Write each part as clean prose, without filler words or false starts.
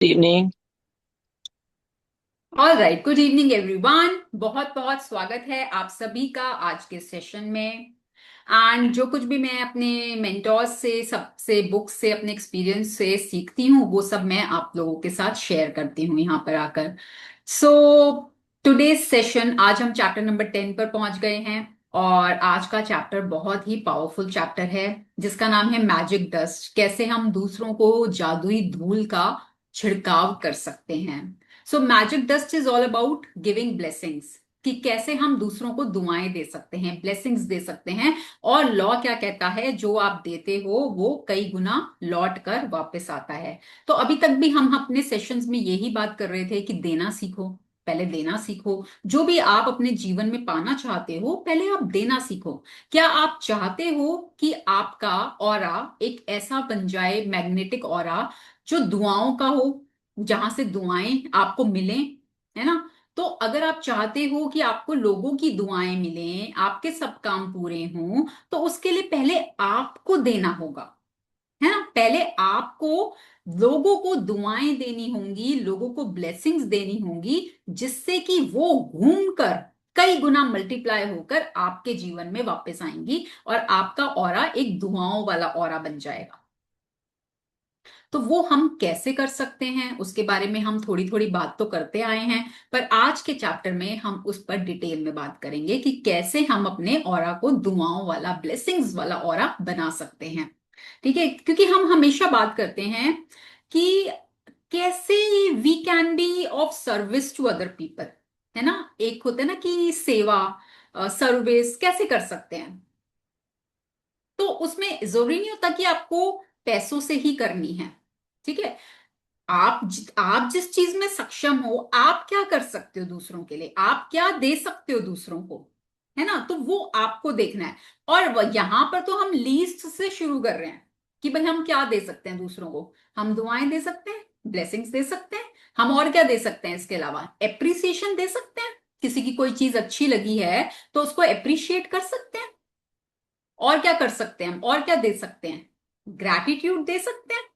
Evening. All right, good evening everyone. बहुत बहुत स्वागत है आप सभी का आज के सेशन में। एंड जो कुछ भी मैं अपने मेंटोर्स से, सबसे बुक से, अपने एक्सपीरियंस से सीखती हूँ, वो सब मैं आप लोगों के साथ शेयर करती हूँ यहाँ पर आकर। सो टुडेज सेशन, आज हम चैप्टर नंबर 10 पर पहुंच गए हैं। और आज का चैप्टर बहुत ही पावरफुल चैप्टर है, जिसका नाम है मैजिक डस्ट। कैसे हम दूसरों को जादुई धूल का छिड़काव कर सकते हैं। So magic dust is all about giving blessings, कि कैसे हम दूसरों को दुआएं दे सकते हैं, ब्लेसिंग्स दे सकते हैं। और लॉ क्या कहता है, जो आप देते हो वो कई गुना लौट कर वापस आता है। तो अभी तक भी हम अपने सेशंस में यही बात कर रहे थे कि देना सीखो, पहले देना सीखो। जो भी आप अपने जीवन में पाना चाहते हो, पहले आप देना सीखो। क्या आप चाहते हो कि आपका ऑरा एक ऐसा बन जाए, मैग्नेटिक ऑरा, जो दुआओं का हो, जहां से दुआएं आपको मिलें, है ना? तो अगर आप चाहते हो कि आपको लोगों की दुआएं मिलें, आपके सब काम पूरे हों, तो उसके लिए पहले आपको देना होगा, है ना? पहले आपको लोगों को दुआएं देनी होंगी, लोगों को ब्लेसिंग्स देनी होंगी, जिससे कि वो घूमकर कई गुना मल्टीप्लाई होकर आपके जीवन में वापस आएंगी और आपका ऑरा एक दुआओं वाला ऑरा बन जाएगा। तो वो हम कैसे कर सकते हैं, उसके बारे में हम थोड़ी थोड़ी बात तो करते आए हैं। पर आज के चैप्टर में हम उस पर डिटेल में बात करेंगे कि कैसे हम अपने ऑरा को दुआओं वाला, ब्लेसिंग्स वाला ऑरा बना सकते हैं। ठीक है, क्योंकि हम हमेशा बात करते हैं कि कैसे we can be of service to other people, है ना? एक होता है ना कि सेवा, सर्विस कैसे कर सकते हैं। तो उसमें जरूरी नहीं होता कि आपको पैसों से ही करनी है। ठीक है, आप जिस चीज में सक्षम हो, आप क्या कर सकते हो दूसरों के लिए, आप क्या दे सकते हो दूसरों को, है ना? तो वो आपको देखना है। और यहां पर तो हम लीस्ट से शुरू कर रहे हैं कि भाई हम क्या दे सकते हैं दूसरों को। हम दुआएं दे सकते हैं, ब्लेसिंग्स दे सकते हैं। हम और क्या दे सकते हैं इसके अलावा? एप्रिसिएशन दे सकते हैं। किसी की कोई चीज अच्छी लगी है तो उसको एप्रिशिएट कर सकते हैं। और क्या कर सकते हैं हम, और क्या दे सकते हैं? ग्रैटिट्यूड दे सकते हैं।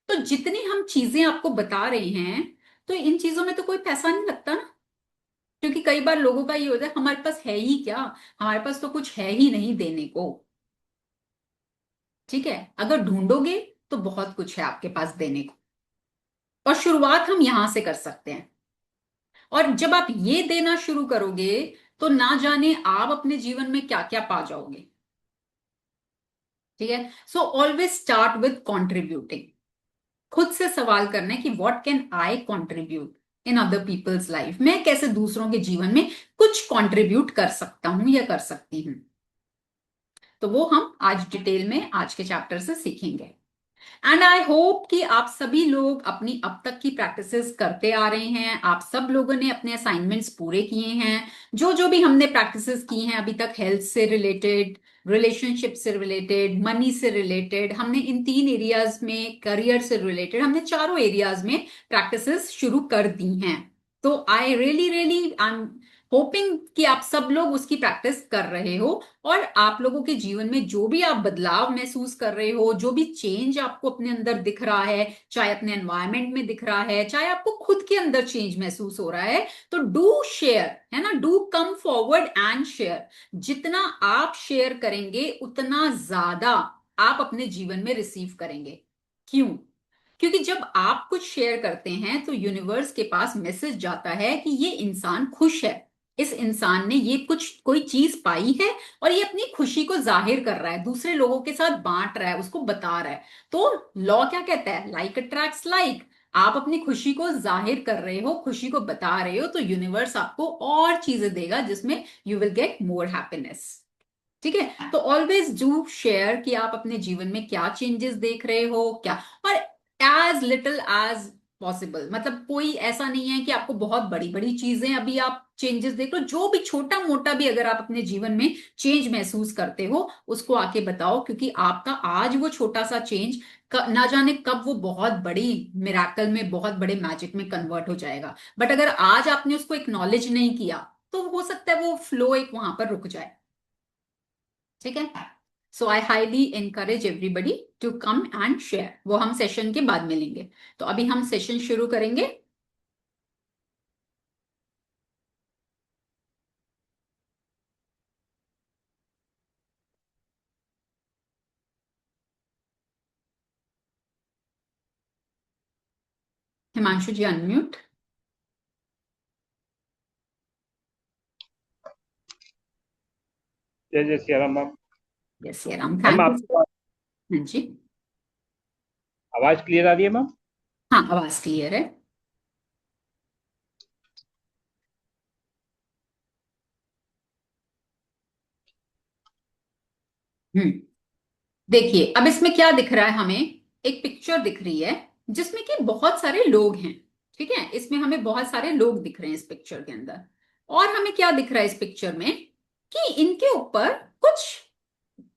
तो जितनी हम चीजें आपको बता रहे हैं, तो इन चीजों में तो कोई पैसा नहीं लगता ना। क्योंकि कई बार लोगों का ये होता है, हमारे पास है ही क्या, हमारे पास तो कुछ है ही नहीं देने को। ठीक है, अगर ढूंढोगे तो बहुत कुछ है आपके पास देने को। और शुरुआत हम यहां से कर सकते हैं। और जब आप ये देना शुरू करोगे, तो ना जाने आप अपने जीवन में क्या क्या पा जाओगे। ठीक है, so always start with contributing. खुद से सवाल करना है कि what can I contribute in other people's life. मैं कैसे दूसरों के जीवन में कुछ कंट्रीब्यूट कर सकता हूं या कर सकती हूँ। तो वो हम आज डिटेल में आज के चैप्टर से सीखेंगे। एंड आई होप कि आप सभी लोग अपनी अब तक की प्रैक्टिसेस करते आ रहे हैं, आप सब लोगों ने अपने असाइनमेंट्स पूरे किए हैं। जो जो भी हमने प्रैक्टिसेस की हैं अभी तक, हेल्थ से रिलेटेड, रिलेशनशिप से रिलेटेड, मनी से रिलेटेड, हमने इन 3 एरियाज में, करियर से रिलेटेड, हमने चारों एरियाज में प्रैक्टिसेस शुरू कर दी हैं। तो I really really I am hoping कि आप सब लोग उसकी प्रैक्टिस कर रहे हो। और आप लोगों के जीवन में जो भी आप बदलाव महसूस कर रहे हो, जो भी चेंज आपको अपने अंदर दिख रहा है, चाहे अपने एनवायरनमेंट में दिख रहा है, चाहे आपको खुद के अंदर चेंज महसूस हो रहा है, तो डू शेयर, है ना? Do come forward and share. जितना आप शेयर करेंगे, उतना ज्यादा आप अपने जीवन में रिसीव करेंगे। क्यों? क्योंकि जब आप कुछ शेयर करते हैं, तो यूनिवर्स के पास मैसेज जाता है कि ये इंसान खुश है, इस इंसान ने ये कुछ कोई चीज पाई है, और ये अपनी खुशी को जाहिर कर रहा है, दूसरे लोगों के साथ बांट रहा है, उसको बता रहा है। तो लॉ क्या कहता है? Like attracts like. आप अपनी खुशी को जाहिर कर रहे हो, खुशी को बता रहे हो, तो यूनिवर्स आपको और चीजें देगा जिसमें you will get more happiness. ठीक है, तो ऑलवेज डू शेयर कि आप अपने जीवन में क्या चेंजेस देख रहे हो, क्या। और एज लिटिल एज पॉसिबल, मतलब कोई ऐसा नहीं है कि आपको बहुत बड़ी बड़ी चीजें अभी आप चेंजेस देख लो। जो भी छोटा मोटा भी अगर आप अपने जीवन में चेंज महसूस करते हो, उसको आके बताओ। क्योंकि आपका आज वो छोटा सा चेंज ना जाने कब वो बहुत बड़ी मिराकल में, बहुत बड़े मैजिक में कन्वर्ट हो जाएगा। बट अगर आज आपने उसको एक्नॉलेज नहीं किया, तो हो सकता है वो फ्लो एक वहां पर रुक जाए। ठीक है, so I highly encourage everybody to come and share. वो हम सेशन के बाद मिलेंगे। तो अभी हम सेशन शुरू करेंगे। हिमांशु जी अनम्यूट। जय जय Siya Ram ma'am. Yes Ram, ma'am thank आपको यू। हाँ जी। आवाज क्लियर आ रही है मैम? हाँ, आवाज क्लियर है। हम्म। देखिए अब इसमें क्या दिख रहा है हमें। एक पिक्चर दिख रही है जिसमें कि बहुत सारे लोग हैं। ठीक है, इसमें हमें बहुत सारे लोग दिख रहे हैं इस पिक्चर के अंदर। और हमें क्या दिख रहा है इस पिक्चर में कि इनके ऊपर कुछ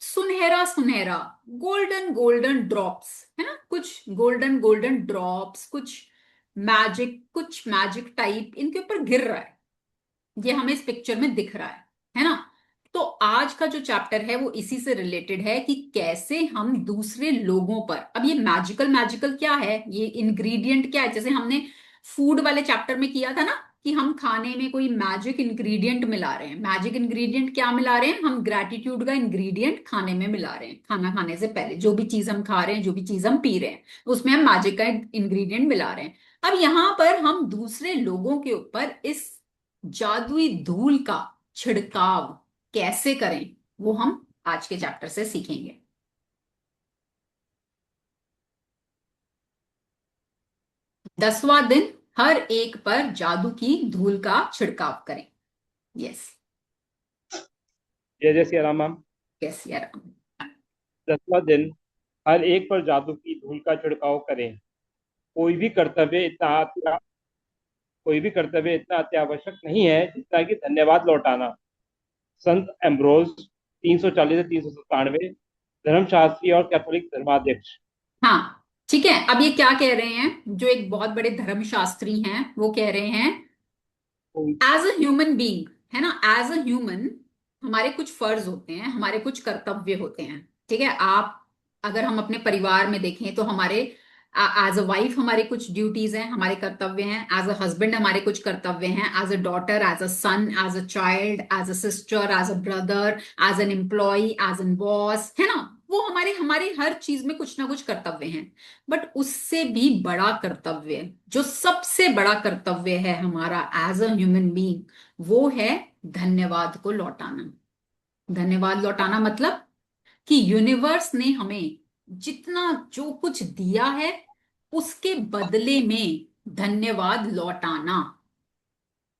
सुनहरा सुनहरा गोल्डन गोल्डन ड्रॉप्स है ना, कुछ गोल्डन गोल्डन ड्रॉप्स, कुछ मैजिक टाइप इनके ऊपर गिर रहा है। ये हमें इस पिक्चर में दिख रहा है ना। तो आज का जो चैप्टर है वो इसी से रिलेटेड है कि कैसे हम दूसरे लोगों पर, अब ये मैजिकल मैजिकल क्या है, ये इंग्रेडिएंट क्या है, जैसे हमने फूड वाले चैप्टर में किया था ना कि हम खाने में कोई मैजिक इंग्रेडिएंट मिला रहे हैं। मैजिक इंग्रेडिएंट क्या मिला रहे हैं, हम ग्रेटिट्यूड का इंग्रेडिएंट खाने में मिला रहे हैं। खाना खाने से पहले जो भी चीज हम खा रहे हैं, जो भी चीज हम पी रहे हैं, उसमें हम मैजिक का इंग्रेडिएंट मिला रहे हैं। अब यहां पर हम दूसरे लोगों के ऊपर इस जादुई धूल का छिड़काव कैसे करें, वो हम आज के चैप्टर से सीखेंगे। 10वां दिन, हर एक पर जादू की धूल का छिड़काव करें। यस। जय जय सिया राम मैम। यस यार। 10वां दिन, हर एक पर जादू की धूल का छिड़काव करें। कोई भी कर्तव्य इतना अत्या कोई भी कर्तव्य इतना अत्यावश्यक नहीं है जितना कि धन्यवाद लौटाना। संत एम्ब्रोज 340 से 397, धर्मशास्त्री और कैथोलिक धर्माध्यक्ष। हाँ ठीक है, अब ये क्या कह रहे हैं, जो एक बहुत बड़े धर्मशास्त्री हैं वो कह रहे हैं एज अ ह्यूमन बीइंग, है ना, एज अ ह्यूमन हमारे कुछ फर्ज होते हैं, हमारे कुछ कर्तव्य होते हैं। ठीक है, आप अगर हम अपने परिवार में देखें तो हमारे एज अ वाइफ हमारे कुछ ड्यूटीज हैं, हमारे कर्तव्य हैं। एज अ हस्बैंड हमारे कुछ कर्तव्य हैं। As a daughter, as a son, as a child, as a sister, as a brother, as an employee, as an boss, है ना। वो हमारे हमारे हर चीज में कुछ ना कुछ कर्तव्य हैं। बट उससे भी बड़ा कर्तव्य, जो सबसे बड़ा कर्तव्य है हमारा एज अ ह्यूमन बीइंग, वो है धन्यवाद को लौटाना। धन्यवाद लौटाना मतलब कि यूनिवर्स ने हमें जितना जो कुछ दिया है उसके बदले में धन्यवाद लौटाना।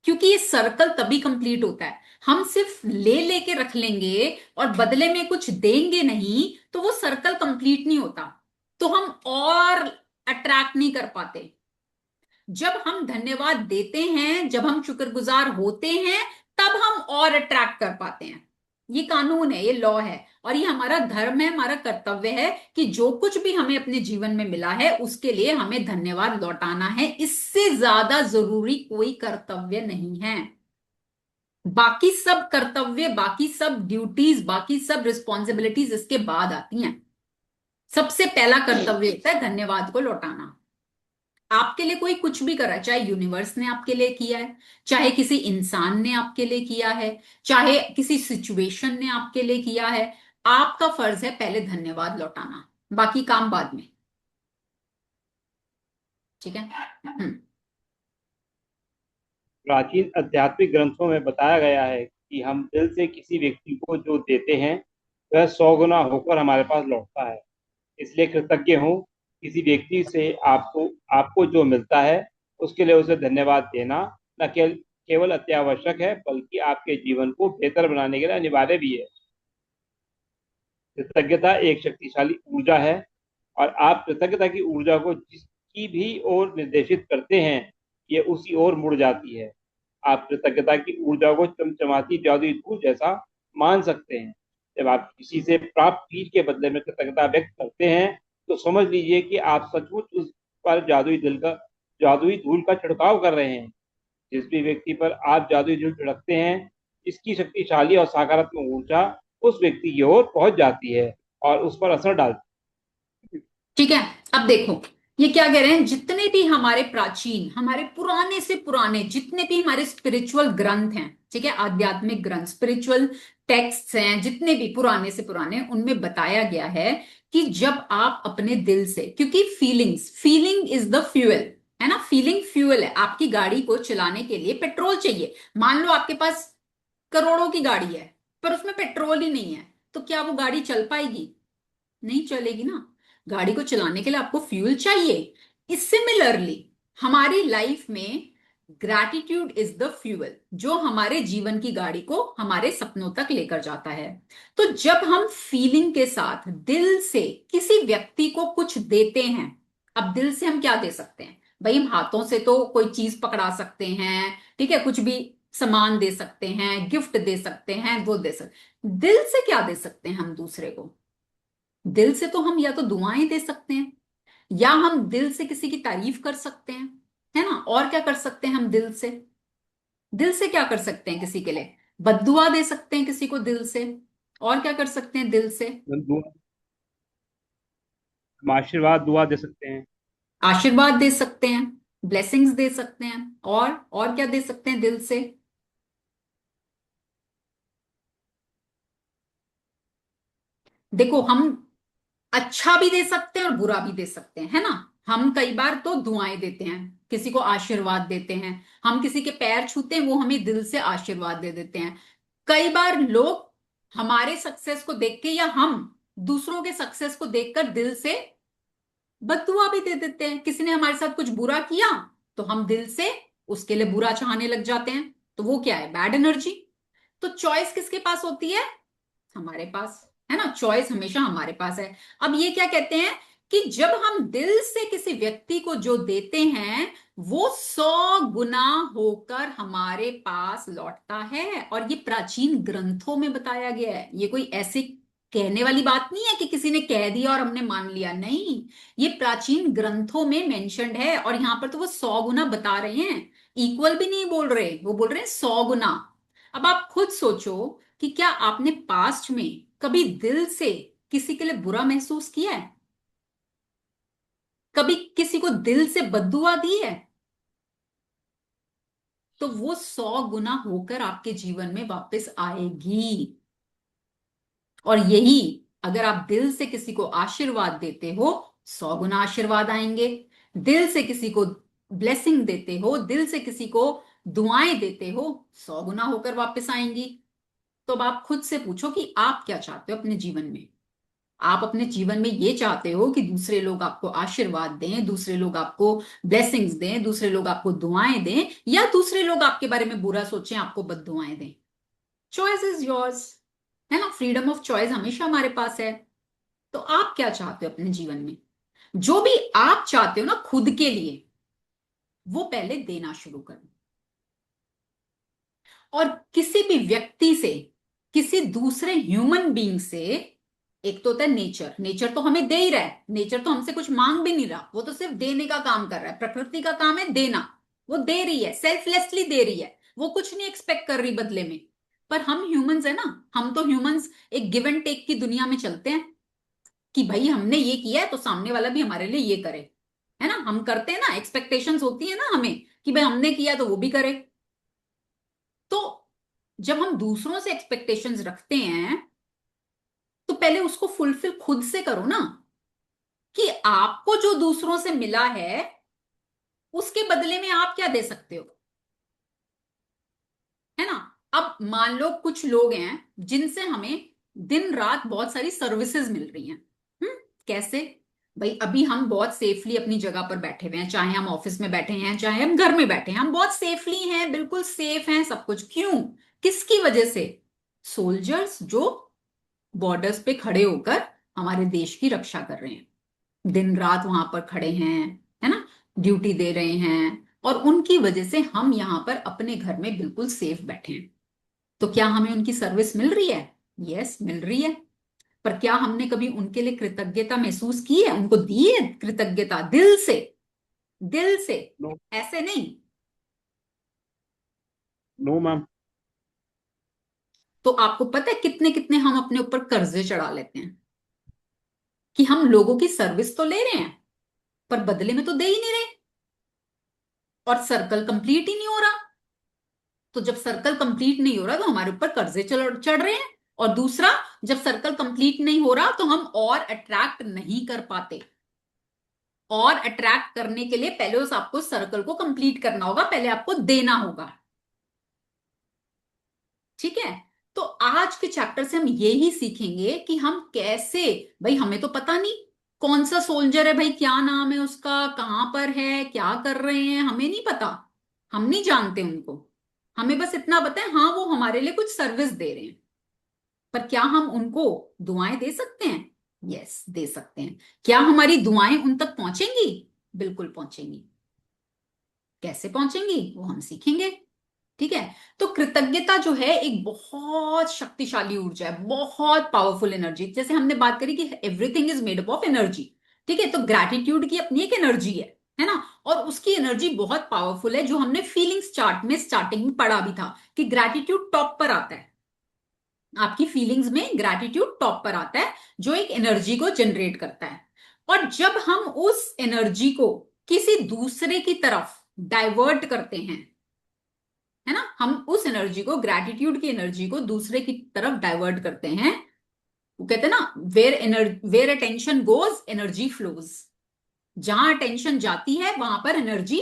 क्योंकि ये सर्कल तभी कंप्लीट होता है, हम सिर्फ ले लेके रख लेंगे और बदले में कुछ देंगे नहीं तो वो सर्कल कंप्लीट नहीं होता। तो हम और अट्रैक्ट नहीं कर पाते। जब हम धन्यवाद देते हैं, जब हम शुक्रगुजार होते हैं, तब हम और अट्रैक्ट कर पाते हैं। ये कानून है, ये लॉ है, और ये हमारा धर्म है, हमारा कर्तव्य है कि जो कुछ भी हमें अपने जीवन में मिला है उसके लिए हमें धन्यवाद लौटाना है। इससे ज्यादा जरूरी कोई कर्तव्य नहीं है। बाकी सब कर्तव्य, बाकी सब ड्यूटीज, बाकी सब रिस्पॉन्सिबिलिटीज इसके बाद आती हैं। सबसे पहला कर्तव्य होता है धन्यवाद को लौटाना। आपके लिए कोई कुछ भी कर रहा है, चाहे यूनिवर्स ने आपके लिए किया है, चाहे किसी इंसान ने आपके लिए किया है, चाहे किसी सिचुएशन ने आपके लिए किया है, आपका फर्ज है पहले धन्यवाद लौटाना, बाकी काम बाद में। ठीक है। प्राचीन आध्यात्मिक ग्रंथों में बताया गया है कि हम दिल से किसी व्यक्ति को जो देते हैं वह 100 गुना होकर हमारे पास लौटता है। इसलिए कृतज्ञ हो। किसी व्यक्ति से आपको आपको जो मिलता है उसके लिए उसे धन्यवाद देना न केवल अत्यावश्यक है बल्कि आपके जीवन को बेहतर बनाने के लिए अनिवार्य भी है। कृतज्ञता एक शक्तिशाली ऊर्जा है और आप कृतज्ञता की ऊर्जा को जिसकी भी ओर निर्देशित करते हैं ये उसी ओर मुड़ जाती है। आप कृतज्ञता की ऊर्जा को चमचमाती जादुई धूल जैसा मान सकते हैं। जब आप किसी से प्राप्त चीज के बदले में कृतज्ञता व्यक्त करते हैं तो समझ लीजिए कि आप सचमुच उस पर जादुई धूल का छिड़काव कर रहे हैं। जिस भी व्यक्ति पर आप जादुई धूल छिड़कते हैं इसकी शक्तिशाली और सकारात्मक ऊर्जा उस व्यक्ति की ओर पहुंच जाती है और उस पर असर डालती ठीक है। अब देखो, ये क्या कह रहे हैं, जितने भी हमारे प्राचीन, हमारे पुराने से पुराने जितने भी हमारे स्पिरिचुअल ग्रंथ हैं, ठीक है, आध्यात्मिक ग्रंथ, स्पिरिचुअल टेक्स्ट्स हैं, जितने भी पुराने से पुराने, उनमें बताया गया है कि जब आप अपने दिल से, क्योंकि फीलिंग इज द फ्यूएल, है ना, फीलिंग फ्यूएल है। आपकी गाड़ी को चलाने के लिए पेट्रोल चाहिए। मान लो आपके पास करोड़ों की गाड़ी है, पर उसमें पेट्रोल ही नहीं है, तो क्या वो गाड़ी चल पाएगी? नहीं चलेगी ना। गाड़ी को चलाने के लिए आपको फ्यूल चाहिए। सिमिलरली हमारी लाइफ में ग्रैटिट्यूड इज द फ्यूल, जो हमारे जीवन की गाड़ी को हमारे सपनों तक लेकर जाता है। तो जब हम फीलिंग के साथ दिल से किसी व्यक्ति को कुछ देते हैं, अब दिल से हम क्या दे सकते हैं भाई? हम हाथों से तो कोई चीज पकड़ा सकते हैं, ठीक है, कुछ भी सामान दे सकते हैं, गिफ्ट दे सकते हैं, वो दे सकते। दिल से क्या दे सकते हैं हम दूसरे को? दिल से तो हम या तो दुआएं दे सकते हैं, या हम दिल से किसी की तारीफ कर सकते हैं, है ना। और क्या कर सकते हैं हम दिल से? दिल से क्या कर सकते हैं किसी के लिए? बद्दुआ दे सकते हैं किसी को दिल से। और क्या कर सकते हैं दिल से? है। हम आशीर्वाद दुआ दे सकते हैं। आशीर्वाद दे सकते हैं, ब्लेसिंग्स दे सकते हैं। और क्या दे सकते हैं दिल से? देखो, हम अच्छा भी दे सकते हैं और बुरा भी दे सकते हैं, है ना। हम कई बार तो दुआएं देते हैं, किसी को आशीर्वाद देते हैं। हम किसी के पैर छूते हैं, वो हमें दिल से आशीर्वाद दे देते हैं। कई बार लोग हमारे सक्सेस को देख के, या हम दूसरों के सक्सेस को देखकर दिल से बददुआ भी दे देते हैं। किसी ने हमारे साथ कुछ बुरा किया, तो हम दिल से उसके लिए बुरा चाहने लग जाते हैं। तो वो क्या है? Bad energy. तो चॉइस किसके पास होती है? हमारे पास, है ना। चॉइस हमेशा हमारे पास है। अब ये क्या कहते हैं कि जब हम दिल से किसी व्यक्ति को जो देते हैं, वो 100 गुना होकर हमारे पास लौटता है। और ये प्राचीन ग्रंथों में बताया गया है। ये कोई ऐसे कहने वाली बात नहीं है कि किसी ने कह दिया और हमने मान लिया, नहीं। ये प्राचीन ग्रंथों में मेंशन्ड है, और यहां पर तो वो 100 गुना बता रहे हैं। इक्वल भी नहीं बोल रहे, वो बोल रहे हैं 100 गुना। अब आप खुद सोचो कि क्या आपने पास्ट में कभी दिल से किसी के लिए बुरा महसूस किया है? कभी किसी को दिल से बद्दुआ दी है? तो वो 100 गुना होकर आपके जीवन में वापस आएगी। और यही, अगर आप दिल से किसी को आशीर्वाद देते हो, 100 गुना आशीर्वाद आएंगे। दिल से किसी को ब्लेसिंग देते हो, दिल से किसी को दुआएं देते हो, 100 गुना होकर वापस आएंगी। तो अब आप खुद से पूछो कि आप क्या चाहते हो अपने जीवन में? आप अपने जीवन में ये चाहते हो कि दूसरे लोग आपको आशीर्वाद दें, दूसरे लोग आपको ब्लेसिंग्स दें, दूसरे लोग आपको दुआएं दें, या दूसरे लोग आपके बारे में बुरा सोचें, आपको बद्दुआएं दें? चॉइस इज योर्स, है ना। फ्रीडम ऑफ चॉइस हमेशा हमारे पास है। तो आप क्या चाहते हो अपने जीवन में? जो भी आप चाहते हो ना खुद के लिए, वो पहले देना शुरू करो। और किसी भी व्यक्ति से, किसी दूसरे ह्यूमन बीइंग से, एक तो होता है नेचर, नेचर तो हमें दे ही रहा है, नेचर तो हमसे कुछ मांग भी नहीं रहा, वो तो सिर्फ देने का काम कर रहा है। प्रकृति का काम है देना। वो दे रही है, सेल्फलेसली दे रही है, वो कुछ नहीं एक्सपेक्ट कर रही बदले में। पर हम ह्यूमंस है ना, हम तो ह्यूमंस एक गिव एंड टेक की दुनिया में चलते हैं, कि भाई हमने ये किया है तो सामने वाला भी हमारे लिए ये करे, है ना। हम करते हैं ना, एक्सपेक्टेशंस होती है ना हमें, कि भाई हमने किया तो वो भी करे। तो जब हम दूसरों से एक्सपेक्टेशंस रखते हैं, तो पहले उसको फुलफिल खुद से करो ना। कि आपको जो दूसरों से मिला है, उसके बदले में आप क्या दे सकते हो, है ना। अब मान लो कुछ लोग हैं जिनसे हमें दिन रात बहुत सारी सर्विसेज मिल रही हैं। कैसे? भाई अभी हम बहुत सेफली अपनी जगह पर बैठे हुए हैं, चाहे हम ऑफिस में बैठे हैं, चाहे हम घर में बैठे हैं, हम बहुत सेफली हैं, बिल्कुल सेफ हैं सब कुछ। क्यों? किसकी वजह से? सोल्जर्स जो बॉर्डर्स पे खड़े होकर हमारे देश की रक्षा कर रहे हैं, दिन रात वहां पर खड़े हैं, है ना, ड्यूटी दे रहे हैं। और उनकी वजह से हम यहां पर अपने घर में बिल्कुल सेफ बैठे हैं। तो क्या हमें उनकी सर्विस मिल रही है? यस, मिल रही है। पर क्या हमने कभी उनके लिए कृतज्ञता महसूस की है, उनको दी है कृतज्ञता दिल से? दिल से, नो। ऐसे नहीं। No ma'am. तो आपको पता है कितने कितने हम अपने ऊपर कर्जे चढ़ा लेते हैं कि हम लोगों की सर्विस तो ले रहे हैं पर बदले में तो दे ही नहीं रहे, और सर्कल कंप्लीट ही नहीं हो रहा। तो जब सर्कल कंप्लीट नहीं हो रहा तो हमारे ऊपर कर्जे चढ़ चढ़ रहे हैं। और दूसरा, जब सर्कल कंप्लीट नहीं हो रहा तो हम और अट्रैक्ट नहीं कर पाते। और अट्रैक्ट करने के लिए पहले उस आपको सर्कल को कंप्लीट करना होगा, पहले आपको देना होगा। ठीक है। तो आज के चैप्टर से हम ये ही सीखेंगे कि हम कैसे, भाई हमें तो पता नहीं कौन सा सोल्जर है, भाई क्या नाम है उसका, कहां पर है, क्या कर रहे हैं, हमें नहीं पता। हम नहीं जानते उनको। हमें बस इतना पता है, हाँ वो हमारे लिए कुछ सर्विस दे रहे हैं। पर क्या हम उनको दुआएं दे सकते हैं? यस, दे सकते हैं। क्या हमारी दुआएं उन तक पहुंचेंगी? बिल्कुल पहुंचेंगी। कैसे पहुंचेंगी वो हम सीखेंगे। ठीक है। तो कृतज्ञता जो है एक बहुत शक्तिशाली ऊर्जा है, बहुत पावरफुल एनर्जी। जैसे हमने बात करी कि everything is made up of energy. ठीक है। तो ग्रैटिट्यूड की अपनी एक एनर्जी है ना। और उसकी एनर्जी बहुत पावरफुल है, जो हमने फीलिंग्स चार्ट में स्टार्टिंग में पढ़ा भी था कि ग्रैटिट्यूड टॉप पर आता है। आपकी फीलिंग्स में ग्रैटिट्यूड टॉप पर आता है, जो एक एनर्जी को जनरेट करता है। और जब हम उस एनर्जी को किसी दूसरे की तरफ डाइवर्ट करते हैं, है ना, हम उस एनर्जी को, ग्रैटिट्यूड की एनर्जी को दूसरे की तरफ डाइवर्ट करते हैं। वो कहते हैं ना, where attention goes energy flows. जहां अटेंशन जाती है वहां पर एनर्जी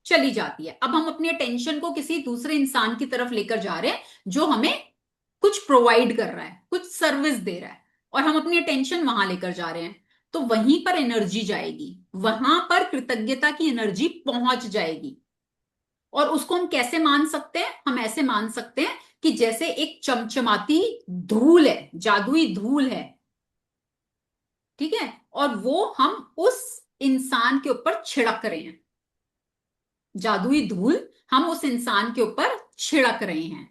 चली जाती है। अब हम अपनी अटेंशन को किसी दूसरे इंसान की तरफ लेकर जा रहे हैं जो हमें कुछ प्रोवाइड कर रहा है, कुछ सर्विस दे रहा है, और हम अपनी अटेंशन वहां लेकर जा रहे हैं, तो वहीं पर एनर्जी जाएगी, वहां पर कृतज्ञता की एनर्जी पहुंच जाएगी। और उसको हम कैसे मान सकते हैं? हम ऐसे मान सकते हैं कि जैसे एक चमचमाती धूल है, जादुई धूल है। ठीक है। और वो हम उस इंसान के ऊपर छिड़क रहे हैं। जादुई धूल हम उस इंसान के ऊपर छिड़क रहे हैं।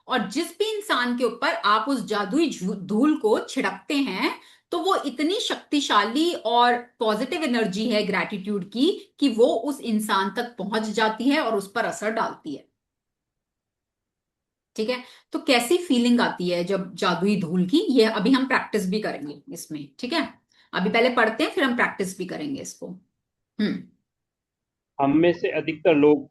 और जिस भी इंसान के ऊपर आप उस जादुई धूल को छिड़कते हैं, तो वो इतनी शक्तिशाली और पॉजिटिव एनर्जी है ग्रैटिट्यूड की, कि वो उस इंसान तक पहुंच जाती है और उस पर असर डालती है। ठीक है। तो कैसी फीलिंग आती है जब जादुई धूल की, ये अभी हम प्रैक्टिस भी करेंगे इसमें। ठीक है। अभी पहले पढ़ते हैं, फिर हम प्रैक्टिस भी करेंगे इसको। हम में से अधिकतर लोग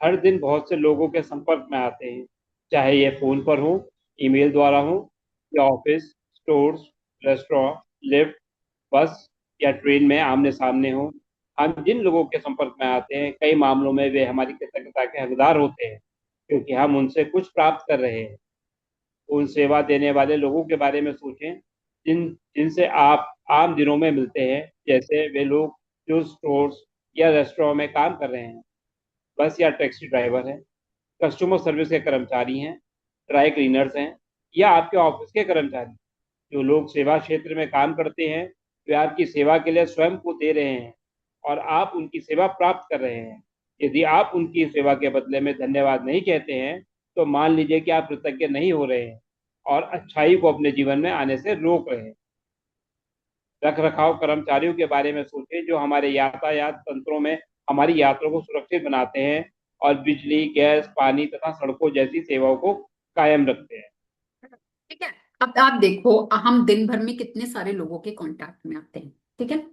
हर दिन बहुत से लोगों के संपर्क में आते हैं, चाहे ये फोन पर हो, ईमेल द्वारा हो, या ऑफिस, स्टोर्स, रेस्टोरेंट, लिफ्ट, बस या ट्रेन में आमने सामने हो। हम जिन लोगों के संपर्क में आते हैं, कई मामलों में वे हमारी कृतज्ञता के हकदार होते हैं, क्योंकि हम उनसे कुछ प्राप्त कर रहे हैं। उन सेवा देने वाले लोगों के बारे में सोचें जिनसे आप आम दिनों में मिलते हैं, जैसे वे लोग जो स्टोर्स या रेस्टोरेंट में काम कर रहे हैं, बस या टैक्सी ड्राइवर हैं, कस्टमर सर्विस के कर्मचारी हैं, ड्राई क्लीनर्स हैं, या आपके ऑफिस के कर्मचारी। जो लोग सेवा क्षेत्र में काम करते हैं, वे आपकी सेवा के लिए स्वयं को दे रहे हैं और आप उनकी सेवा प्राप्त कर रहे हैं। यदि आप उनकी सेवा के बदले में धन्यवाद नहीं कहते हैं, तो मान लीजिए कि आप कृतज्ञ नहीं हो रहे हैं और अच्छाई को अपने जीवन में आने से रोक रहे हैं। रख रखाव कर्मचारियों के बारे में सोचें, जो हमारे यातायात तंत्रों में हमारी यात्रा को सुरक्षित बनाते हैं और बिजली, गैस, पानी तथा सड़कों जैसी सेवाओं को कायम रखते हैं। ठीक है। अब आप देखो, हम दिन भर में कितने सारे लोगों के कांटेक्ट में आते हैं। ठीक है।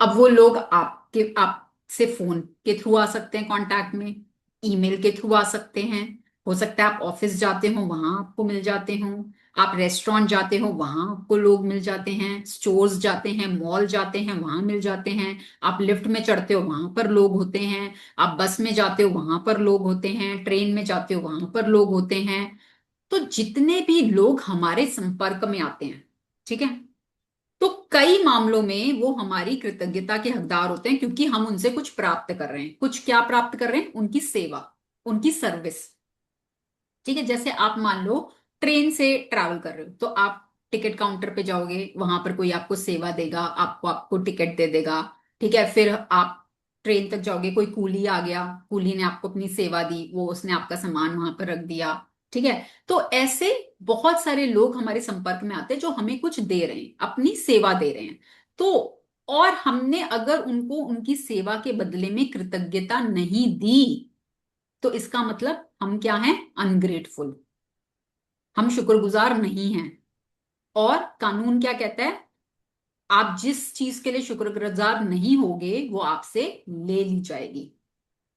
अब वो लोग आपसे फोन के थ्रू आ सकते हैं कांटेक्ट में, ईमेल के थ्रू आ सकते हैं, हो सकता है आप ऑफिस जाते हो वहां आपको मिल जाते हो, आप रेस्टोरेंट जाते हो वहां आपको लोग मिल जाते हैं, स्टोर्स जाते हैं, मॉल जाते हैं वहां मिल जाते हैं, आप लिफ्ट में चढ़ते हो वहां पर लोग होते हैं, आप बस में जाते हो वहां पर लोग होते हैं, ट्रेन में जाते हो वहां पर लोग होते हैं। तो जितने भी लोग हमारे संपर्क में आते हैं, ठीक है, तो कई मामलों में वो हमारी कृतज्ञता के हकदार होते हैं, क्योंकि हम उनसे कुछ प्राप्त कर रहे हैं। कुछ क्या प्राप्त कर रहे हैं? उनकी सेवा, उनकी सर्विस। ठीक है। जैसे आप मान लो ट्रेन से ट्रैवल कर रहे हो, तो आप टिकट काउंटर पे जाओगे, वहां पर कोई आपको सेवा देगा, आपको आपको टिकट दे देगा। ठीक है। फिर आप ट्रेन तक जाओगे, कोई कूली आ गया, कूली ने आपको अपनी सेवा दी, वो उसने आपका सामान वहां पर रख दिया। ठीक है। तो ऐसे बहुत सारे लोग हमारे संपर्क में आते हैं जो हमें कुछ दे रहे हैं, अपनी सेवा दे रहे हैं। तो और हमने अगर उनको उनकी सेवा के बदले में कृतज्ञता नहीं दी, तो इसका मतलब हम क्या हैं? अनग्रेटफुल, हम शुक्रगुजार नहीं हैं। और कानून क्या कहता है? आप जिस चीज के लिए शुक्रगुजार नहीं होगे वो आपसे ले ली जाएगी,